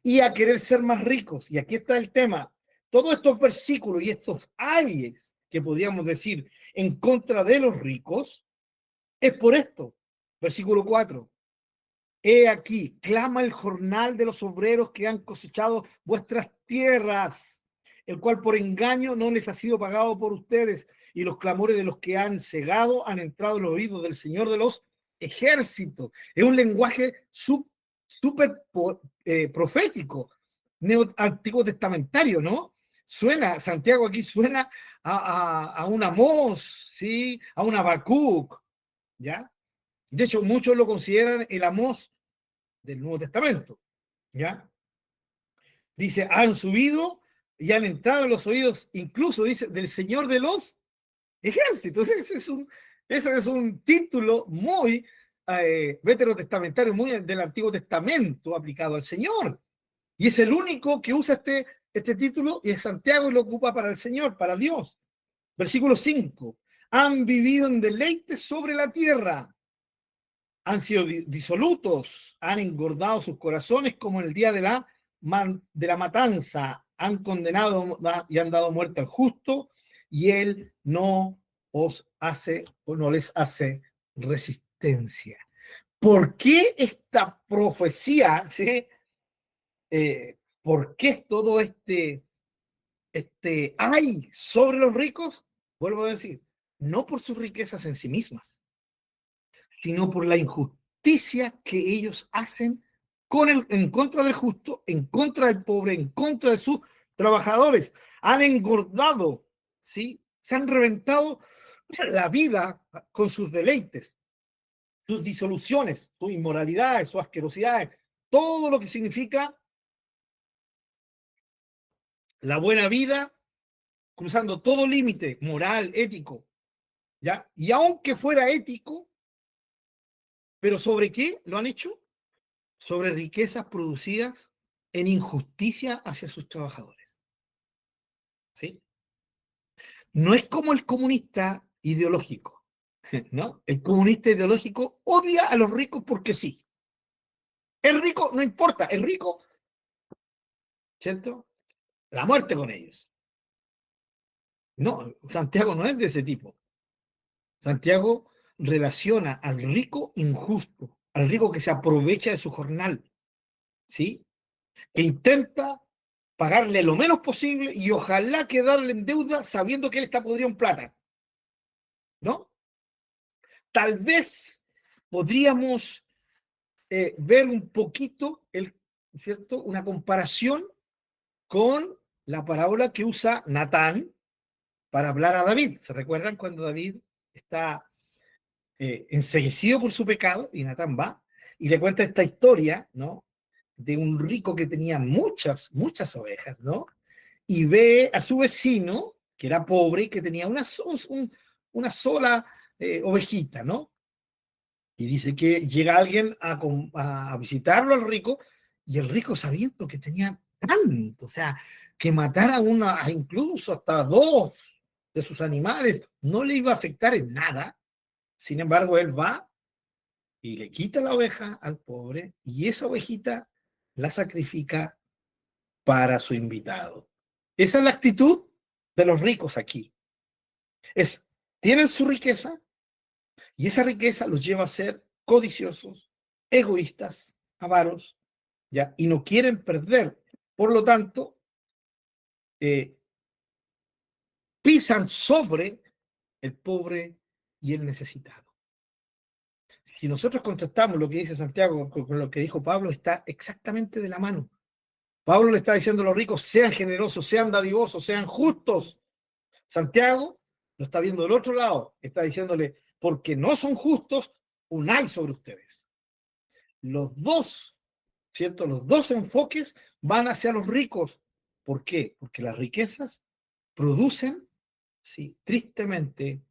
y a querer ser más ricos. Y aquí está el tema. Todos estos versículos y estos ayes que podríamos decir en contra de los ricos es por esto. Versículo 4. He aquí, clama el jornal de los obreros que han cosechado vuestras tierras, el cual por engaño no les ha sido pagado por ustedes, y los clamores de los que han cegado han entrado en los oídos del Señor de los ejércitos. Es un lenguaje súper profético, antiguo testamentario, ¿no? Suena, Santiago aquí suena a un Amós, ¿sí? A un Habacuc, ¿ya? De hecho, muchos lo consideran el Amós del Nuevo Testamento, ¿ya? Dice, han subido y han entrado en los oídos, incluso dice, del Señor de los ejércitos. Ese es un título muy veterotestamentario, muy del Antiguo Testamento aplicado al Señor. Y es el único que usa este título, y es Santiago y lo ocupa para el Señor, para Dios. Versículo 5. Han vivido en deleite sobre la tierra, han sido disolutos, han engordado sus corazones como en el día de la matanza, han condenado y han dado muerte al justo, y él no os hace o no les hace resistencia. ¿Por qué esta profecía? ¿Sí? ¿Por qué es todo este ay sobre los ricos? Vuelvo a decir, no por sus riquezas en sí mismas, sino por la injusticia que ellos hacen en contra del justo, en contra del pobre, en contra de sus trabajadores. Han engordado, ¿sí? Se han reventado la vida con sus deleites, sus disoluciones, sus inmoralidades, sus asquerosidades, todo lo que significa la buena vida, cruzando todo límite moral, ético, ¿ya? Y aunque fuera ético, ¿pero sobre qué lo han hecho? Sobre riquezas producidas en injusticia hacia sus trabajadores. ¿Sí? No es como el comunista ideológico, ¿no? El comunista ideológico odia a los ricos porque sí. El rico no importa, el rico, ¿cierto? La muerte con ellos. No, Santiago no es de ese tipo. Santiago relaciona al rico injusto, al rico que se aprovecha de su jornal, ¿sí? Que intenta pagarle lo menos posible y ojalá quedarle en deuda sabiendo que él está podrido en plata, ¿no? Tal vez podríamos ver un poquito, ¿cierto? Una comparación con la parábola que usa Natán para hablar a David. ¿Se recuerdan cuando David está enseguecido por su pecado y Natán va y le cuenta esta historia, ¿no? de un rico que tenía muchas, muchas ovejas, ¿no? Y ve a su vecino, que era pobre y que tenía una sola ovejita, ¿no? Y dice que llega alguien a visitarlo al rico, y el rico, sabiendo que tenía tanto, o sea, que matara incluso hasta dos de sus animales, no le iba a afectar en nada. Sin embargo, él va y le quita la oveja al pobre, y esa ovejita la sacrifica para su invitado. Esa es la actitud de los ricos aquí. Tienen su riqueza, y esa riqueza los lleva a ser codiciosos, egoístas, avaros, ¿ya? Y no quieren perder. Por lo tanto, eh, pisan sobre el pobre y el necesitado. Si nosotros contrastamos lo que dice Santiago con lo que dijo Pablo, está exactamente de la mano. Pablo le está diciendo a los ricos: sean generosos, sean dadivosos, sean justos. Santiago lo está viendo del otro lado, está diciéndole: porque no son justos, unáis sobre ustedes. Los dos, ¿cierto? Los dos enfoques van hacia los ricos. ¿Por qué? Porque las riquezas producen, sí, tristemente,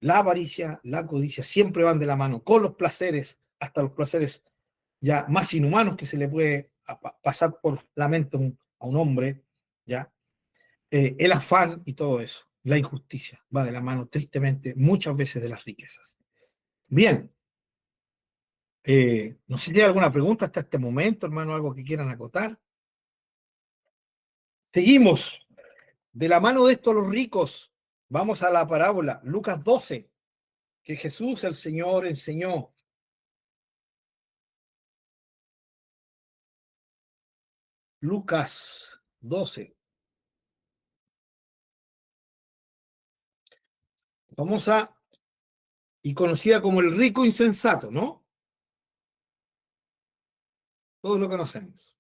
la avaricia, la codicia, siempre van de la mano con los placeres, hasta los placeres ya más inhumanos que se le puede pasar por la mente a un hombre, ¿ya? El afán y todo eso, la injusticia, va de la mano, tristemente, muchas veces de las riquezas. Bien, no sé si hay alguna pregunta hasta este momento, hermano, algo que quieran acotar. Seguimos. De la mano de estos los ricos, vamos a la parábola, Lucas 12, que Jesús el Señor enseñó. Lucas 12. Famosa y conocida como el rico insensato, ¿no? Todos lo conocemos.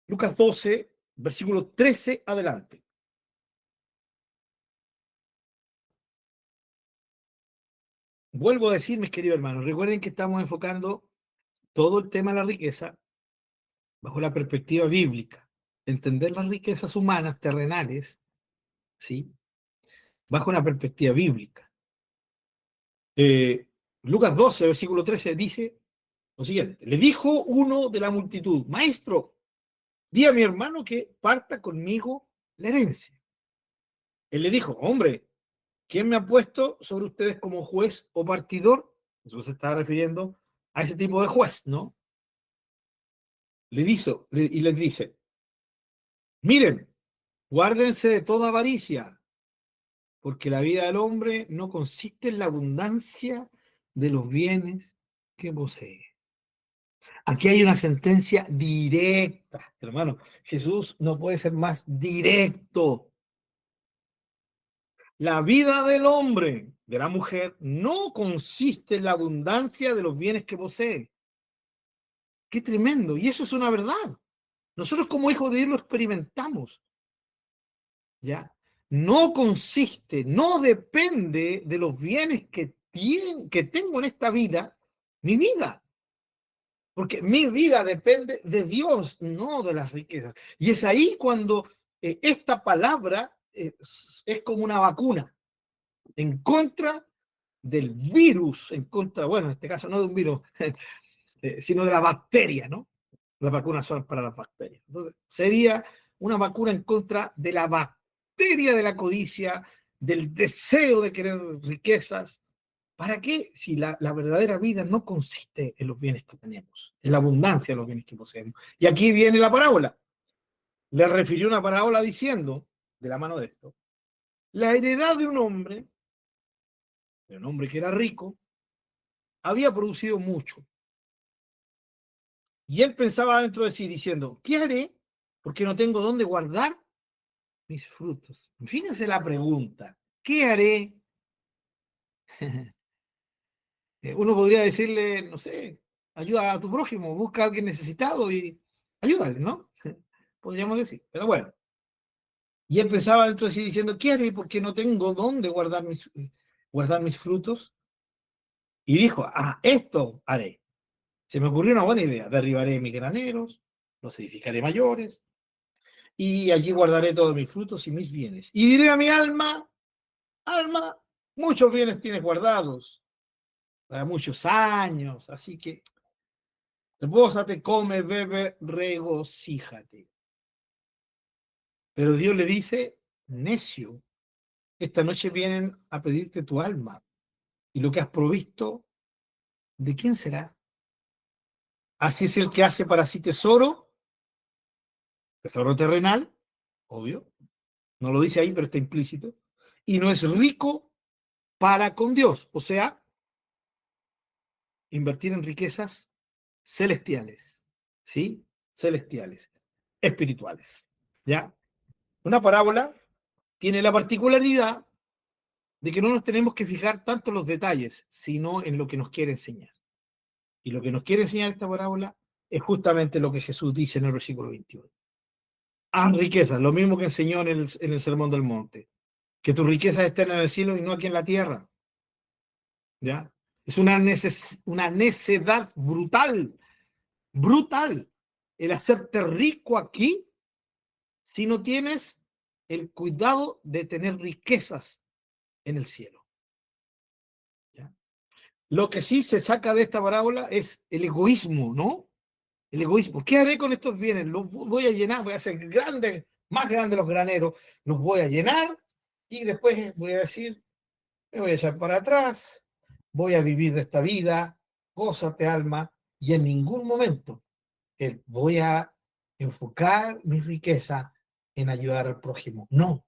Lucas 12, versículo 13 adelante. Vuelvo a decir, mis queridos hermanos, recuerden que estamos enfocando todo el tema de la riqueza bajo la perspectiva bíblica. Entender las riquezas humanas, terrenales, ¿sí? Bajo una perspectiva bíblica. Lucas 12, versículo 13 dice lo siguiente: le dijo uno de la multitud: maestro, di a mi hermano que parta conmigo la herencia. Él le dijo: hombre, ¿quién me ha puesto sobre ustedes como juez o partidor? Eso se está refiriendo a ese tipo de juez, ¿no? Y les dice: miren, guárdense de toda avaricia, porque la vida del hombre no consiste en la abundancia de los bienes que posee. Aquí hay una sentencia directa, hermano. Jesús no puede ser más directo. La vida del hombre, de la mujer, no consiste en la abundancia de los bienes que posee. Qué tremendo. Y eso es una verdad. Nosotros como hijos de Dios lo experimentamos. ¿Ya? No consiste, no depende de los bienes que tengo en esta vida, mi vida. Porque mi vida depende de Dios, no de las riquezas. Y es ahí cuando esta palabra es como una vacuna en contra del virus, en contra, bueno, en este caso no de un virus, sino de la bacteria, ¿no? Las vacunas son para las bacterias. Entonces, sería una vacuna en contra de la bacteria de la codicia, del deseo de querer riquezas. ¿Para qué? Si la verdadera vida no consiste en los bienes que tenemos, en la abundancia de los bienes que poseemos. Y aquí viene la parábola. Le refirió una parábola diciendo, de la mano de esto: la heredad de un hombre que era rico, había producido mucho. Y él pensaba dentro de sí diciendo: ¿qué haré? Porque no tengo dónde guardar mis frutos. Fíjense la pregunta: ¿qué haré? Uno podría decirle, no sé, ayuda a tu prójimo, busca a alguien necesitado y ayúdale, ¿no? Podríamos decir, pero bueno. Y él pensaba dentro de sí diciendo: ¿qué haré? Porque no tengo dónde guardar mis frutos. Y dijo: esto haré. Se me ocurrió una buena idea. Derribaré mis graneros, los edificaré mayores, y allí guardaré todos mis frutos y mis bienes. Y diré a mi alma, alma, muchos bienes tienes guardados para muchos años, así que repósate, come, bebe, regocíjate. Pero Dios le dice, necio, esta noche vienen a pedirte tu alma, y lo que has provisto, ¿de quién será? Así es el que hace para sí tesoro, tesoro terrenal, obvio, no lo dice ahí, pero está implícito, y no es rico para con Dios, o sea, invertir en riquezas celestiales, ¿sí? Celestiales, espirituales, ¿ya? Una parábola tiene la particularidad de que no nos tenemos que fijar tanto en los detalles, sino en lo que nos quiere enseñar. Y lo que nos quiere enseñar esta parábola es justamente lo que Jesús dice en el versículo 21. Haz riquezas, lo mismo que enseñó en el Sermón del Monte, que tus riquezas estén en el cielo y no aquí en la tierra, ¿ya? Es una necedad brutal, brutal, el hacerte rico aquí si no tienes el cuidado de tener riquezas en el cielo, ¿ya? Lo que sí se saca de esta parábola es el egoísmo, ¿no? El egoísmo. ¿Qué haré con estos bienes? Los voy a llenar, voy a hacer grandes, más grandes los graneros, los voy a llenar y después voy a decir, me voy a echar para atrás, voy a vivir de esta vida, gózate alma, y en ningún momento voy a enfocar mi riqueza en ayudar al prójimo. No,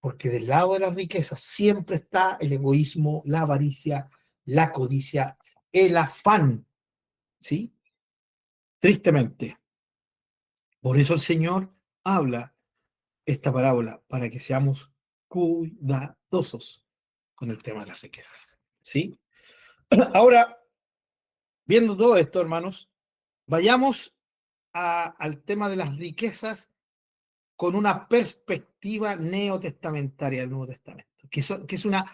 porque del lado de la riqueza siempre está el egoísmo, la avaricia, la codicia, el afán, ¿sí? Tristemente. Por eso el Señor habla esta parábola, para que seamos cuidadosos con el tema de las riquezas, ¿sí? Ahora, viendo todo esto, hermanos, vayamos al tema de las riquezas con una perspectiva neotestamentaria del Nuevo Testamento, que es una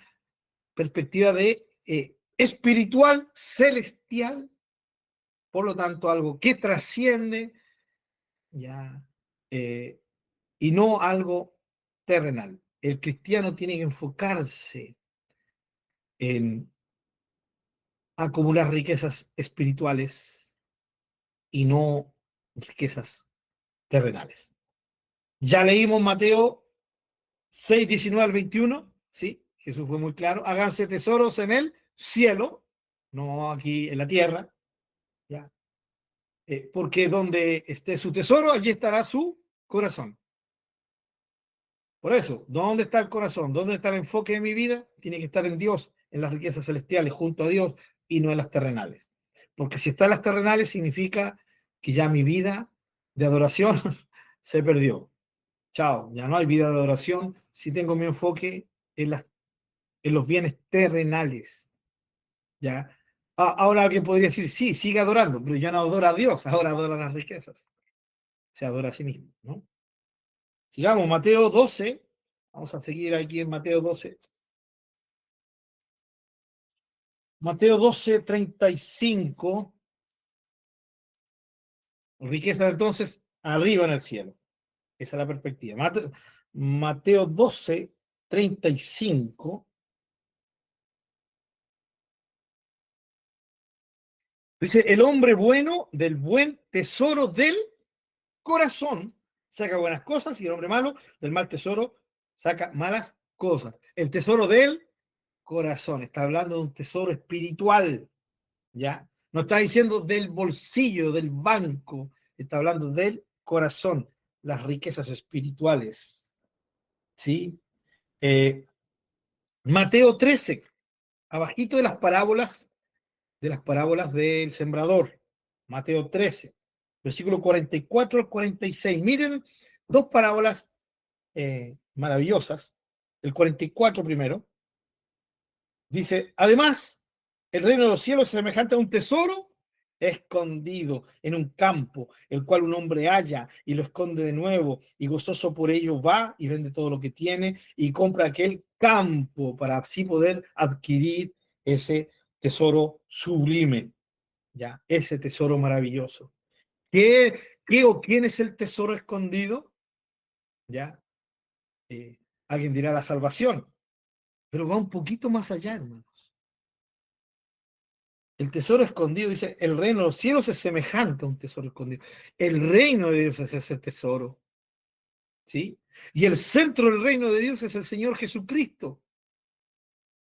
perspectiva de espiritual, celestial, por lo tanto, algo que trasciende ya, y no algo terrenal. El cristiano tiene que enfocarse en acumular riquezas espirituales y no riquezas terrenales. Ya leímos Mateo 6, 19 al 21, ¿sí? Jesús fue muy claro. Háganse tesoros en el cielo, no aquí en la tierra, ¿ya? Porque donde esté su tesoro, allí estará su corazón. Por eso, ¿dónde está el corazón? ¿Dónde está el enfoque de mi vida? Tiene que estar en Dios, en las riquezas celestiales, junto a Dios, y no en las terrenales. Porque si está en las terrenales, significa que ya mi vida de adoración se perdió. Chao, ya no hay vida de adoración si tengo mi enfoque en los bienes terrenales. ¿Ya? Ahora alguien podría decir, sí, sigue adorando, pero ya no adora a Dios, ahora adora las riquezas. Se adora a sí mismo, ¿no? Sigamos, Mateo 12. Vamos a seguir aquí en Mateo 12. Mateo 12, 35. Riqueza entonces arriba en el cielo. Esa es la perspectiva. Mateo 12, 35. Dice, el hombre bueno del buen tesoro del corazón saca buenas cosas y el hombre malo del mal tesoro saca malas cosas. El tesoro del corazón. Está hablando de un tesoro espiritual. ¿Ya? No está diciendo del bolsillo, del banco, está hablando del corazón, las riquezas espirituales. ¿Sí? Mateo 13, abajito de las parábolas del sembrador. Mateo 13, versículo 44 al 46. Miren, dos parábolas maravillosas. El 44 primero. Dice, además, el reino de los cielos es semejante a un tesoro escondido en un campo, el cual un hombre halla y lo esconde de nuevo, y gozoso por ello va y vende todo lo que tiene y compra aquel campo para así poder adquirir ese tesoro sublime. ya, ese tesoro maravilloso. ¿Qué o quién es el tesoro escondido? Ya, alguien dirá la salvación, pero va un poquito más allá, hermanos. El tesoro escondido, dice, el reino de los cielos es semejante a un tesoro escondido. El reino de Dios es ese tesoro, ¿sí? Y el centro del reino de Dios es el Señor Jesucristo.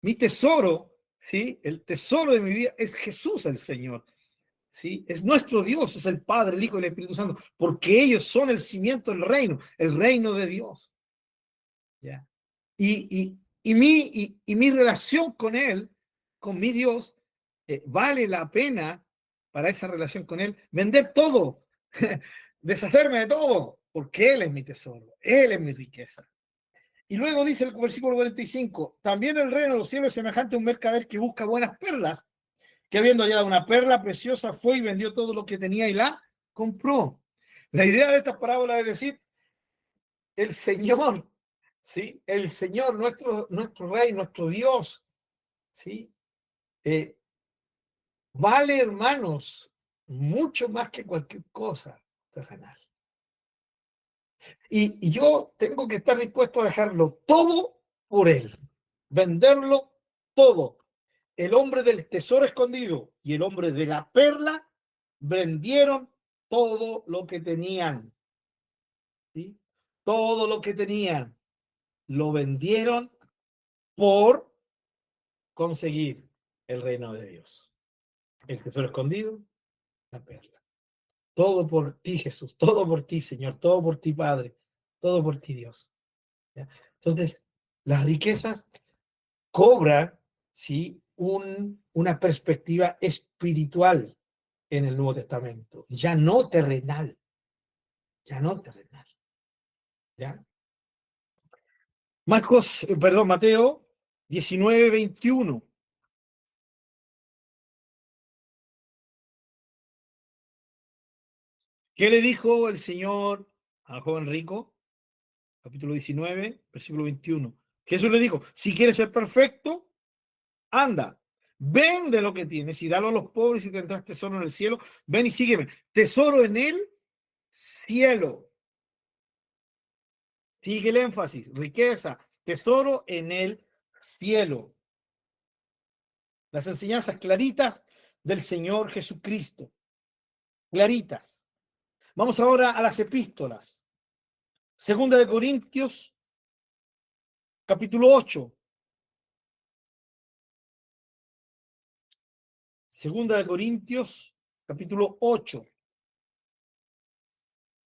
Mi tesoro, ¿sí? El tesoro de mi vida es Jesús el Señor, ¿sí? Es nuestro Dios, es el Padre, el Hijo y el Espíritu Santo, porque ellos son el cimiento del reino, el reino de Dios, ¿ya? Y mi relación con Él, con mi Dios, vale la pena para esa relación con Él vender todo, deshacerme de todo, porque Él es mi tesoro, Él es mi riqueza. Y luego dice el versículo 45, también el reino de los cielos es semejante a un mercader que busca buenas perlas, que habiendo hallado una perla preciosa fue y vendió todo lo que tenía y la compró. La idea de esta parábola es decir, el Señor, ¿sí? El Señor, nuestro Rey, nuestro Dios, ¿sí? Eh, vale, hermanos, mucho más que cualquier cosa terrenal. Y yo tengo que estar dispuesto a dejarlo todo por Él, venderlo todo. El hombre del tesoro escondido y el hombre de la perla vendieron todo lo que tenían, ¿sí? Todo lo que tenían lo vendieron por conseguir el reino de Dios. El tesoro escondido, la perla. Todo por ti, Jesús, todo por ti, Señor, todo por ti, Padre, todo por ti, Dios. ¿Ya? Entonces, las riquezas cobran, ¿sí? Una perspectiva espiritual en el Nuevo Testamento, ya no terrenal, ya no terrenal. ¿Ya? Mateo 19:21. ¿Qué le dijo el Señor al joven rico? Capítulo 19, versículo 21. Jesús le dijo, si quieres ser perfecto, anda, vende lo que tienes y dalo a los pobres y tendrás tesoro en el cielo. Ven y sígueme. Tesoro en el cielo. Sigue el énfasis, riqueza, tesoro en el cielo. Las enseñanzas claritas del Señor Jesucristo. Claritas. Vamos ahora a las epístolas. Segunda de Corintios, capítulo 8. Segunda de Corintios, capítulo 8,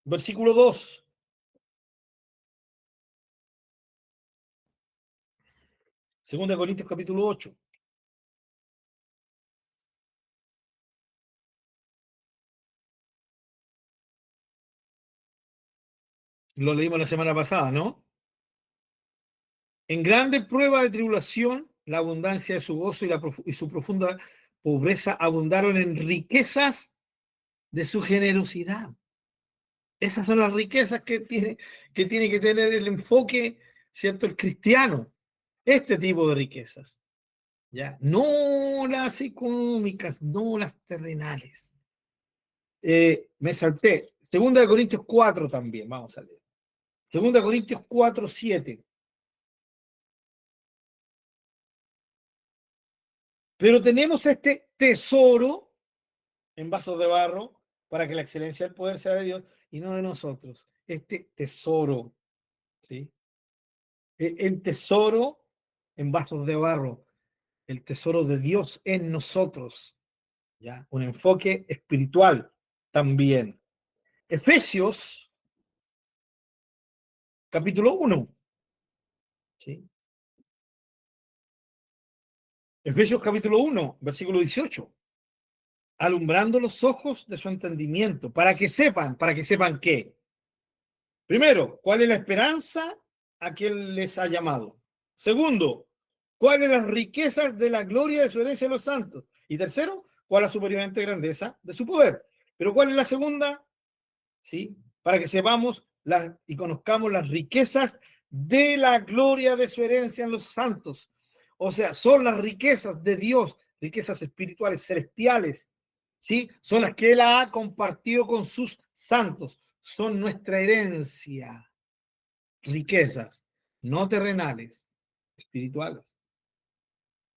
versículo 2. Segunda de Corintios, capítulo 8. Lo leímos la semana pasada, ¿no? En grande prueba de tribulación, la abundancia de su gozo y su profunda pobreza abundaron en riquezas de su generosidad. Esas son las riquezas que tiene que tener el enfoque, ¿cierto? El cristiano. Este tipo de riquezas. ¿Ya? No las económicas, no las terrenales. Me salté. Segunda de Corintios 4 también, vamos a leer. Segunda de Corintios 4, 7. Pero tenemos este tesoro en vasos de barro para que la excelencia del poder sea de Dios y no de nosotros. Este tesoro, ¿sí? El tesoro en vasos de barro, el tesoro de Dios en nosotros, ¿ya? Un enfoque espiritual también. Efesios, capítulo 1, ¿sí? Efesios capítulo 1, versículo 18. Alumbrando los ojos de su entendimiento, para que sepan qué. Primero, ¿cuál es la esperanza a quien les ha llamado? Segundo, ¿cuáles las riquezas de la gloria de su herencia en los santos? Y tercero, ¿cuál es la superiormente grandeza de su poder? Pero ¿cuál es la segunda? ¿Sí? Para que sepamos y conozcamos las riquezas de la gloria de su herencia en los santos. O sea, son las riquezas de Dios, riquezas espirituales, celestiales, ¿sí? Son las que Él ha compartido con sus santos. Son nuestra herencia, riquezas, no terrenales, espirituales.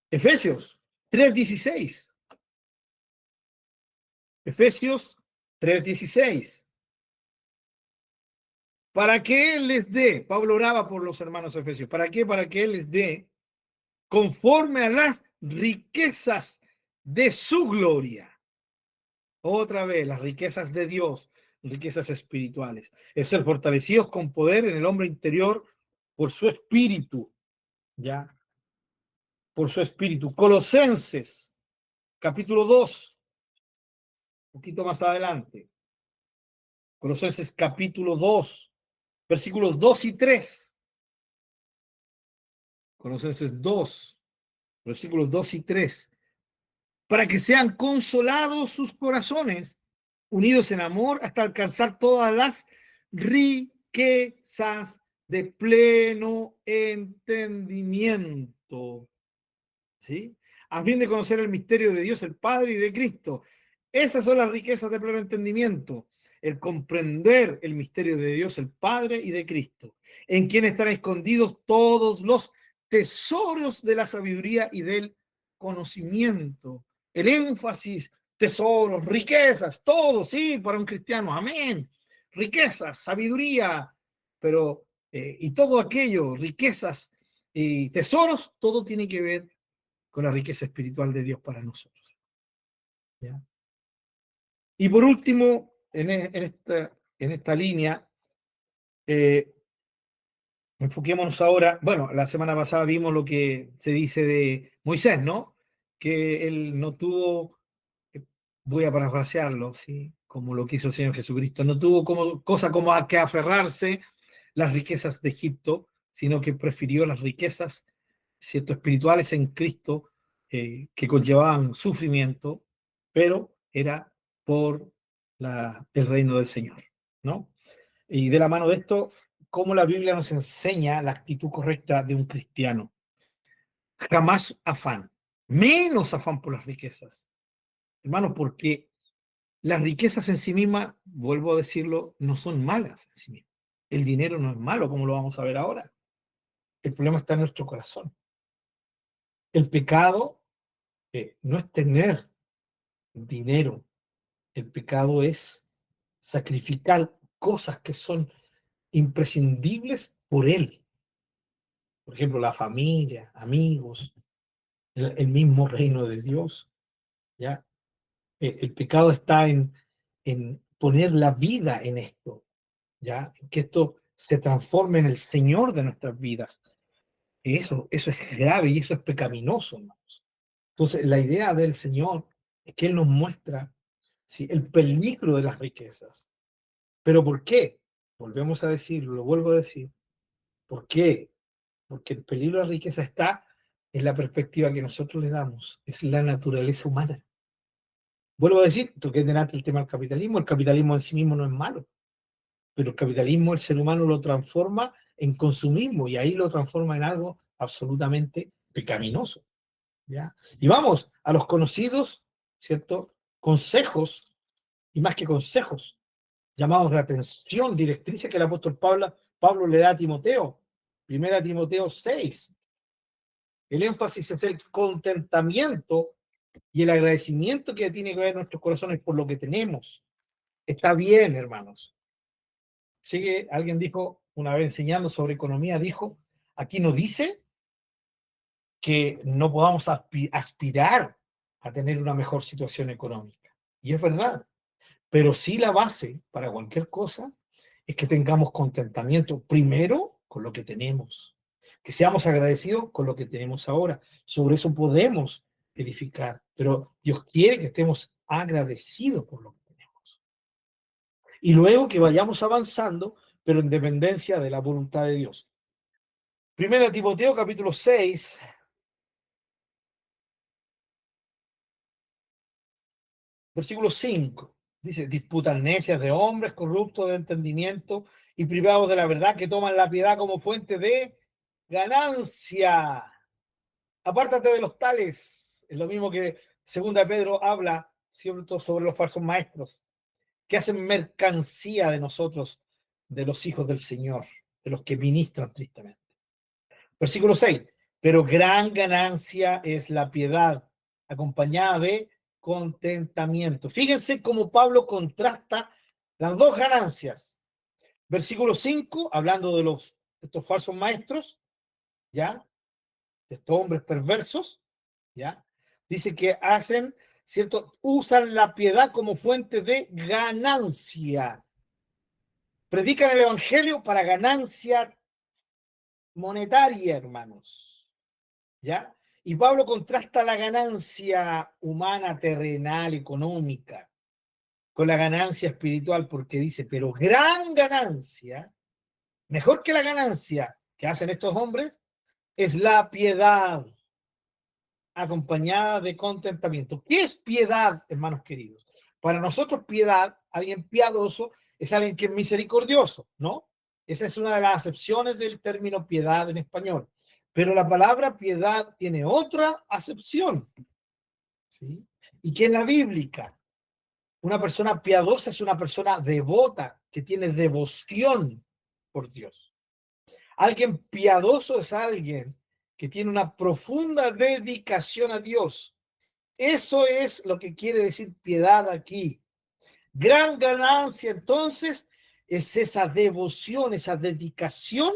Efesios 3:16. Efesios 3:16. Para que Él les dé, Pablo oraba por los hermanos efesios, ¿para qué? Para que Él les dé conforme a las riquezas de su gloria. Otra vez, las riquezas de Dios, riquezas espirituales. Es ser fortalecidos con poder en el hombre interior por su espíritu, ¿ya? Por su espíritu. Colosenses, capítulo 2, un poquito más adelante. Colosenses, capítulo 2, versículos 2 y 3. Colosenses 2, versículos 2 y 3. Para que sean consolados sus corazones, unidos en amor, hasta alcanzar todas las riquezas de pleno entendimiento, ¿sí? A fin de conocer el misterio de Dios, el Padre y de Cristo. Esas son las riquezas de pleno entendimiento, el comprender el misterio de Dios, el Padre y de Cristo, en quien están escondidos todos los tesoros de la sabiduría y del conocimiento. El énfasis, tesoros, riquezas, todo, sí, para un cristiano, amén. Riquezas, sabiduría, pero, y todo aquello, riquezas y tesoros, todo tiene que ver con la riqueza espiritual de Dios para nosotros. ¿Ya? Y por último, en esta línea, enfoquémonos ahora, bueno, la semana pasada vimos lo que se dice de Moisés, ¿no? Que él no tuvo, voy a parafrasearlo, ¿sí? Como lo que hizo el Señor Jesucristo, no tuvo como, cosa como a que aferrarse las riquezas de Egipto, sino que prefirió las riquezas, ¿cierto?, espirituales en Cristo, que conllevaban sufrimiento, pero era por el reino del Señor, ¿no? Y de la mano de esto, cómo la Biblia nos enseña la actitud correcta de un cristiano. Jamás afán, menos afán por las riquezas. Hermanos, porque las riquezas en sí mismas, vuelvo a decirlo, no son malas en sí mismas. El dinero no es malo, como lo vamos a ver ahora. El problema está en nuestro corazón. El pecado no es tener dinero. El pecado es sacrificar cosas que son imprescindibles por él. Por ejemplo, la familia, amigos, el mismo reino de Dios. ¿Ya? El pecado está en poner la vida en esto, ¿ya? Que esto se transforme en el Señor de nuestras vidas. Eso es grave y eso es pecaminoso, hermanos. Entonces, la idea del Señor es que Él nos muestra, ¿sí?, el peligro de las riquezas. ¿Pero por qué? Volvemos a decirlo, lo vuelvo a decir. ¿Por qué? Porque el peligro de la riqueza está en la perspectiva que nosotros le damos, es la naturaleza humana. Vuelvo a decir, toqué delante el tema del capitalismo. El capitalismo en sí mismo no es malo, pero el capitalismo, el ser humano lo transforma en consumismo y ahí lo transforma en algo absolutamente pecaminoso, ¿ya? Y vamos a los conocidos, ¿cierto?, consejos, y más que consejos, llamados de atención, directrices que el apóstol Pablo le da a Timoteo. Primera Timoteo 6. El énfasis es el contentamiento y el agradecimiento que tiene que ver en nuestros corazones por lo que tenemos. Está bien, hermanos. Sigue, alguien dijo, una vez enseñando sobre economía, dijo, aquí no dice que no podamos aspirar a tener una mejor situación económica. Y es verdad, pero sí la base para cualquier cosa es que tengamos contentamiento primero con lo que tenemos, que seamos agradecidos con lo que tenemos ahora. Sobre eso podemos edificar, pero Dios quiere que estemos agradecidos por lo que tenemos. Y luego que vayamos avanzando, pero en dependencia de la voluntad de Dios. Primera Timoteo capítulo 6, versículo 5. Dice, disputas necias de hombres corruptos de entendimiento y privados de la verdad, que toman la piedad como fuente de ganancia. Apártate de los tales. Es lo mismo que segunda Pedro habla sobre todo sobre los falsos maestros, que hacen mercancía de nosotros, de los hijos del Señor, de los que ministran tristemente. Versículo 6. Pero gran ganancia es la piedad, acompañada de contentamiento. Fíjense cómo Pablo contrasta las dos ganancias. Versículo 5, hablando de estos falsos maestros, ¿ya? De estos hombres perversos, ¿ya? Dice que hacen, ¿cierto? Usan la piedad como fuente de ganancia. Predican el evangelio para ganancia monetaria, hermanos, ¿ya? Y Pablo contrasta la ganancia humana, terrenal, económica, con la ganancia espiritual, porque dice, pero gran ganancia, mejor que la ganancia que hacen estos hombres, es la piedad acompañada de contentamiento. ¿Qué es piedad, hermanos queridos? Para nosotros piedad, alguien piadoso, es alguien que es misericordioso, ¿no? Esa es una de las acepciones del término piedad en español. Pero la palabra piedad tiene otra acepción, ¿sí? Y que es la bíblica. Una persona piadosa es una persona devota, que tiene devoción por Dios. Alguien piadoso es alguien que tiene una profunda dedicación a Dios. Eso es lo que quiere decir piedad aquí. Gran ganancia, entonces, es esa devoción, esa dedicación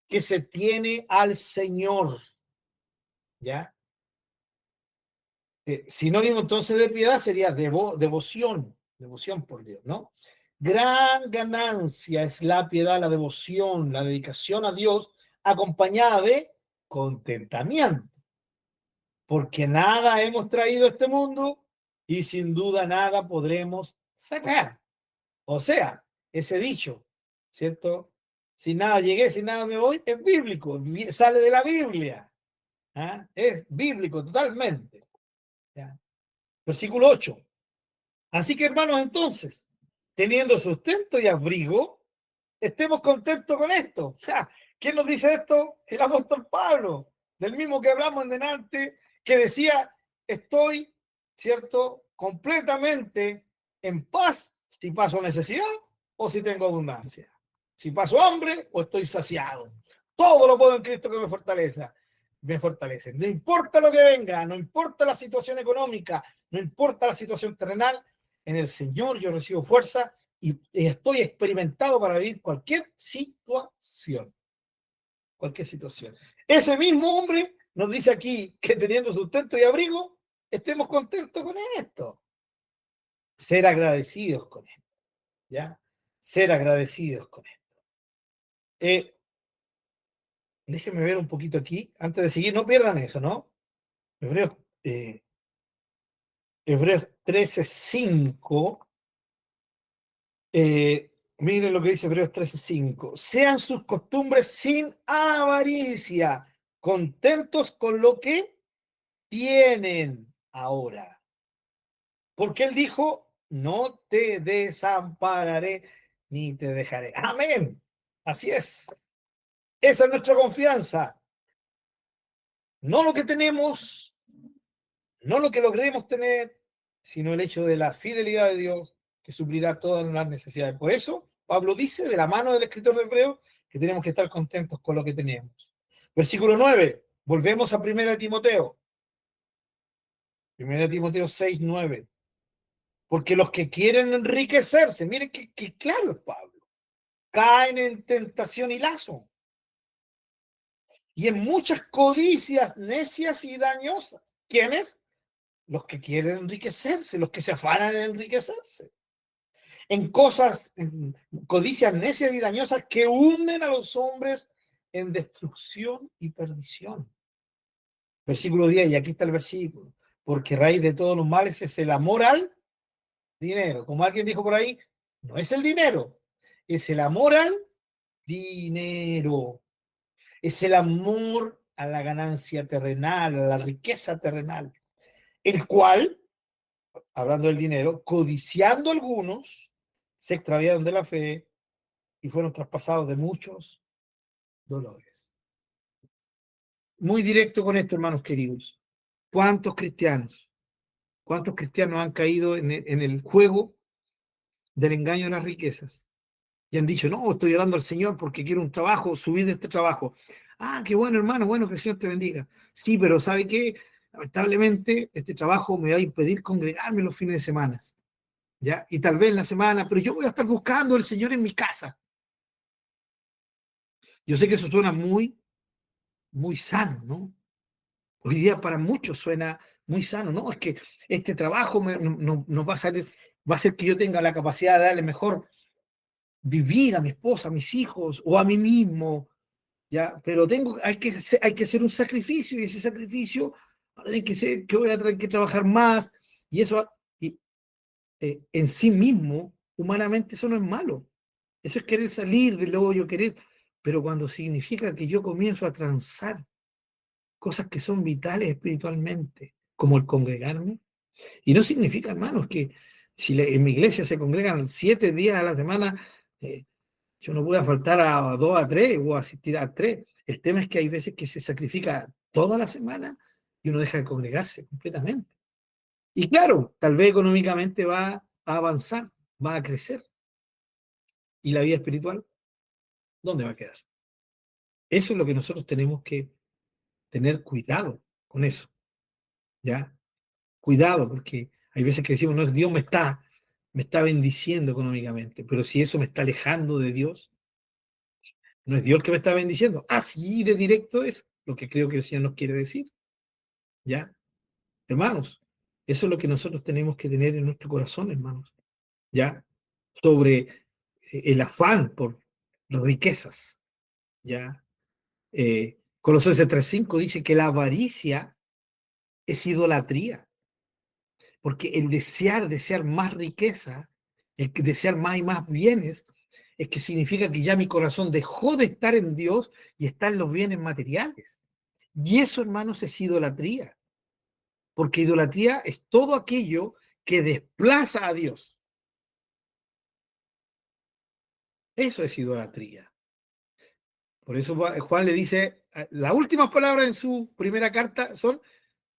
que se tiene al Señor. ¿Ya? Sinónimo entonces de piedad sería devoción, devoción por Dios, ¿no? Gran ganancia es la piedad, la devoción, la dedicación a Dios, acompañada de contentamiento, porque nada hemos traído a este mundo y sin duda nada podremos sacar. O sea, ese dicho, ¿cierto? Sin nada llegué, sin nada me voy, es bíblico, sale de la Biblia. ¿Ah? Es bíblico totalmente. ¿Ya? Versículo 8. Así que, hermanos, entonces, teniendo sustento y abrigo, estemos contentos con esto. ¿Quién nos dice esto? El apóstol Pablo, del mismo que hablamos en delante, que decía, estoy, ¿cierto?, completamente en paz si paso necesidad o si tengo abundancia. Si paso hambre o estoy saciado. Todo lo puedo en Cristo que me fortalece. Me fortalece. No importa lo que venga, no importa la situación económica, no importa la situación terrenal, en el Señor yo recibo fuerza y estoy experimentado para vivir cualquier situación. Cualquier situación. Ese mismo hombre nos dice aquí que teniendo sustento y abrigo, estemos contentos con esto. Ser agradecidos con esto. ¿Ya? Ser agradecidos con esto. Déjenme ver un poquito aquí, antes de seguir, no pierdan eso, ¿no? Hebreos, Hebreos 13:5. Miren lo que dice Hebreos 13:5. Sean sus costumbres sin avaricia, contentos con lo que tienen ahora. Porque él dijo, no te desampararé ni te dejaré. Amén. Así es. Esa es nuestra confianza. No lo que tenemos, no lo que logremos tener, sino el hecho de la fidelidad de Dios que suplirá todas las necesidades. Por eso, Pablo dice de la mano del escritor de Hebreos que tenemos que estar contentos con lo que tenemos. Versículo 9, volvemos a 1 Timoteo. 1 Timoteo 6:9. Porque los que quieren enriquecerse, miren que claro es Pablo, caen en tentación y lazo. Y en muchas codicias necias y dañosas. ¿Quiénes? Los que quieren enriquecerse, los que se afanan en enriquecerse. En cosas, en codicias necias y dañosas que hunden a los hombres en destrucción y perdición. Versículo 10, y aquí está el versículo. Porque raíz de todos los males es el amor al dinero. Como alguien dijo por ahí, no es el dinero, es el amor al dinero. Es el amor a la ganancia terrenal, a la riqueza terrenal, el cual, hablando del dinero, codiciando algunos, se extraviaron de la fe y fueron traspasados de muchos dolores. Muy directo con esto, hermanos queridos. ¿Cuántos cristianos ¿Cuántos cristianos han caído en el juego del engaño de las riquezas? Y han dicho, no, estoy orando al Señor porque quiero un trabajo, subir de este trabajo. Ah, qué bueno, hermano, bueno, que el Señor te bendiga. Sí, pero ¿sabe qué? Lamentablemente, este trabajo me va a impedir congregarme los fines de semana, ¿ya? Y tal vez en la semana, pero yo voy a estar buscando al Señor en mi casa. Yo sé que eso suena muy, muy sano, ¿no? Hoy día para muchos suena muy sano, ¿no? Es que este trabajo no va a salir, va a hacer que yo tenga la capacidad de darle mejor vivir a mi esposa, a mis hijos o a mí mismo, ¿ya? Pero hay que hacer un sacrificio y ese sacrificio va a tener que ser que voy a tener que trabajar más y eso y, en sí mismo, humanamente, eso no es malo. Eso es querer salir de luego yo querer, pero cuando significa que yo comienzo a transar cosas que son vitales espiritualmente, como el congregarme, y no significa, hermanos, que si en mi iglesia se congregan 7 días a la semana, eh, yo no voy a faltar a 2 a 3 o asistir a 3. El tema es que hay veces que se sacrifica toda la semana y uno deja de congregarse completamente. Y claro, tal vez económicamente va a avanzar, va a crecer. ¿Y la vida espiritual? ¿Dónde va a quedar? Eso es lo que nosotros tenemos que tener cuidado con eso, ¿ya? Cuidado, porque hay veces que decimos, no, Dios me está bendiciendo económicamente, pero si eso me está alejando de Dios, no es Dios el que me está bendiciendo. Así de directo es lo que creo que el Señor nos quiere decir, ¿ya? Hermanos, eso es lo que nosotros tenemos que tener en nuestro corazón, hermanos, ¿ya? Sobre el afán por riquezas, ¿ya? Colosenses 3:5 dice que la avaricia es idolatría, porque el desear más riqueza, el desear más y más bienes, es que significa que ya mi corazón dejó de estar en Dios y está en los bienes materiales. Y eso, hermanos, es idolatría, porque idolatría es todo aquello que desplaza a Dios. Eso es idolatría. Por eso Juan le dice, las últimas palabras en su primera carta son,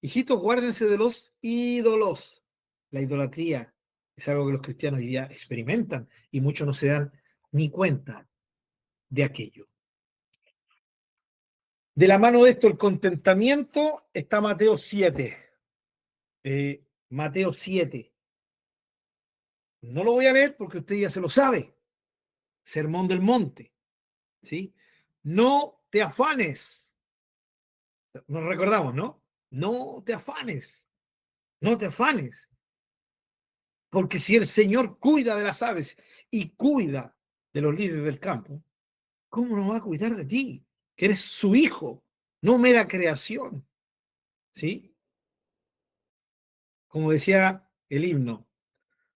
hijitos, guárdense de los ídolos. La idolatría es algo que los cristianos hoy día experimentan y muchos no se dan ni cuenta de aquello. De la mano de esto, el contentamiento, está Mateo 7. Mateo 7. No lo voy a leer porque usted ya se lo sabe. Sermón del Monte. ¿Sí? No te afanes. Nos recordamos, ¿no? No te afanes. No te afanes. Porque si el Señor cuida de las aves y cuida de los líderes del campo, ¿cómo no va a cuidar de ti? Que eres su hijo, no mera creación. ¿Sí? Como decía el himno,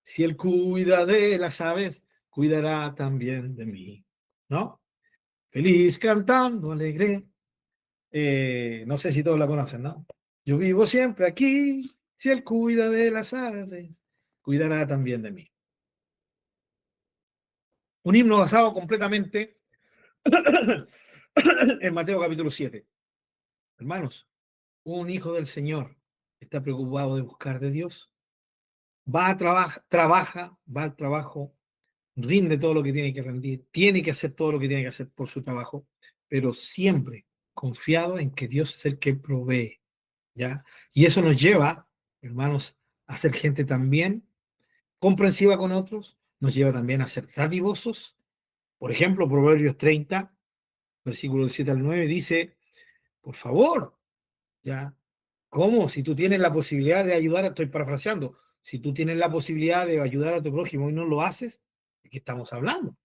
si Él cuida de las aves, cuidará también de mí. ¿No? Feliz cantando, alegre. No sé si todos la conocen, ¿no? Yo vivo siempre aquí, si Él cuida de las aves, cuidará también de mí. Un himno basado completamente en Mateo capítulo 7. Hermanos, un hijo del Señor está preocupado de buscar de Dios, va a trabaja, va al trabajo, rinde todo lo que tiene que rendir, tiene que hacer todo lo que tiene que hacer por su trabajo, pero siempre confiado en que Dios es el que provee, ¿ya? Y eso nos lleva, hermanos, a ser gente también comprensiva con otros, nos lleva también a ser dadivosos. Por ejemplo, Proverbios 30, versículo 7 al 9, dice, por favor, ¿ya? ¿Cómo? Si tú tienes la posibilidad de ayudar, estoy parafraseando, si tú tienes la posibilidad de ayudar a tu prójimo y no lo haces, ¿de qué estamos hablando?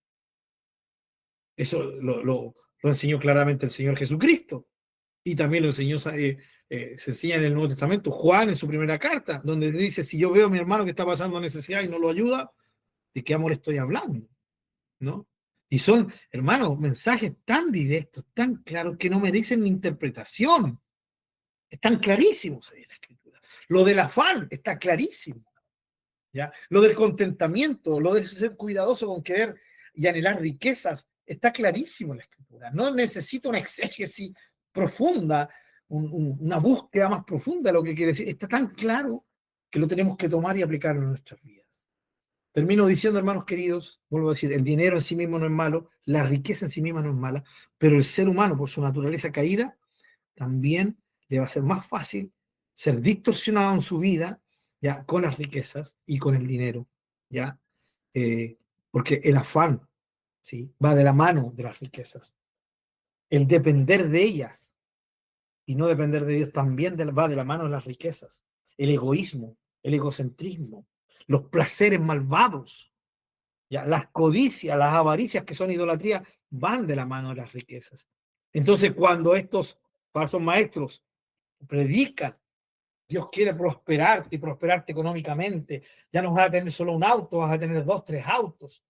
Eso lo enseñó claramente el Señor Jesucristo y también lo enseñó, se enseña en el Nuevo Testamento, Juan en su primera carta, donde dice, si yo veo a mi hermano que está pasando necesidad y no lo ayuda, ¿de qué amor estoy hablando? ¿No? Y son, hermanos, mensajes tan directos, tan claros, que no merecen ni interpretación. Están clarísimos ahí en la Escritura. Lo del afán está clarísimo. ¿Ya? Lo del contentamiento, lo de ser cuidadoso con querer y anhelar riquezas, está clarísimo en la Escritura. No necesita una exégesis profunda, una búsqueda más profunda de lo que quiere decir. Está tan claro que lo tenemos que tomar y aplicar en nuestras vidas. Termino diciendo, hermanos queridos, vuelvo a decir, el dinero en sí mismo no es malo, la riqueza en sí misma no es mala, pero el ser humano, por su naturaleza caída, también le va a ser más fácil ser distorsionado en su vida, ya, con las riquezas y con el dinero, ya, porque el afán, ¿sí?, va de la mano de las riquezas. El depender de ellas y no depender de Dios también va de la mano de las riquezas. El egoísmo, el egocentrismo, los placeres malvados, ya, las codicias, las avaricias que son idolatría, van de la mano de las riquezas. Entonces, cuando estos falsos maestros predican, Dios quiere prosperarte y prosperarte económicamente, ya no vas a tener solo un auto, vas a tener 2, 3 autos,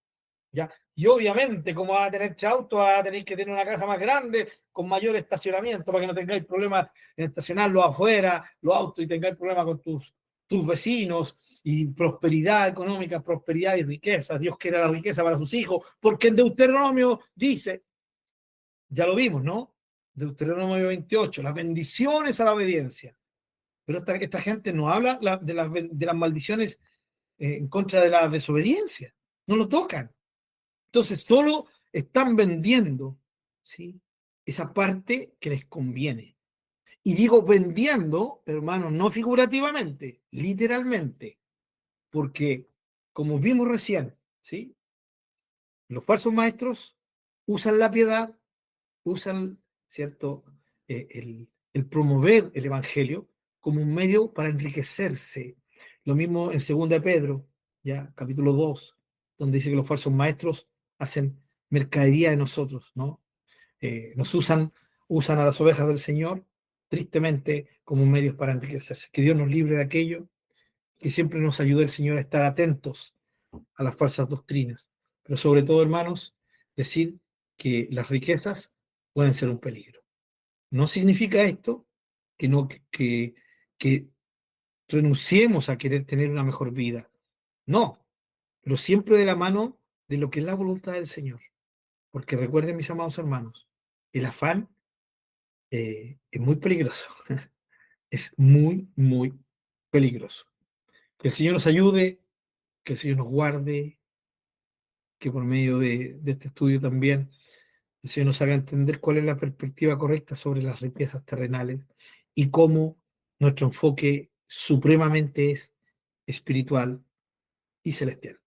¿ya? Y obviamente, como vas a tener 3 autos, vas a tener que tener una casa más grande, con mayor estacionamiento, para que no tengáis problemas en estacionarlos afuera, los autos, y tengáis problemas con tus vecinos, y prosperidad económica, prosperidad y riqueza. Dios quiere la riqueza para sus hijos, porque en Deuteronomio dice, ya lo vimos, ¿no? Deuteronomio 28, las bendiciones a la obediencia. Pero esta gente no habla de las maldiciones en contra de la desobediencia. No lo tocan. Entonces, solo están vendiendo, ¿sí?, esa parte que les conviene. Y digo vendiendo, hermanos, no figurativamente, literalmente, porque, como vimos recién, ¿sí?, los falsos maestros usan la piedad, usan, ¿cierto?, el promover el evangelio como un medio para enriquecerse. Lo mismo en 2 Pedro, ya, capítulo 2, donde dice que los falsos maestros hacen mercadería de nosotros, ¿no? Nos usan a las ovejas del Señor, tristemente, como medios para enriquecerse. Que Dios nos libre de aquello, que siempre nos ayude el Señor a estar atentos a las falsas doctrinas. Pero sobre todo, hermanos, decir que las riquezas pueden ser un peligro. No significa esto que, no, que renunciemos a querer tener una mejor vida. No, pero siempre de la mano de lo que es la voluntad del Señor. Porque recuerden, mis amados hermanos, el afán es muy peligroso. Es muy, muy peligroso. Que el Señor nos ayude, que el Señor nos guarde, que por medio de este estudio también el Señor nos haga entender cuál es la perspectiva correcta sobre las riquezas terrenales y cómo nuestro enfoque supremamente es espiritual y celestial.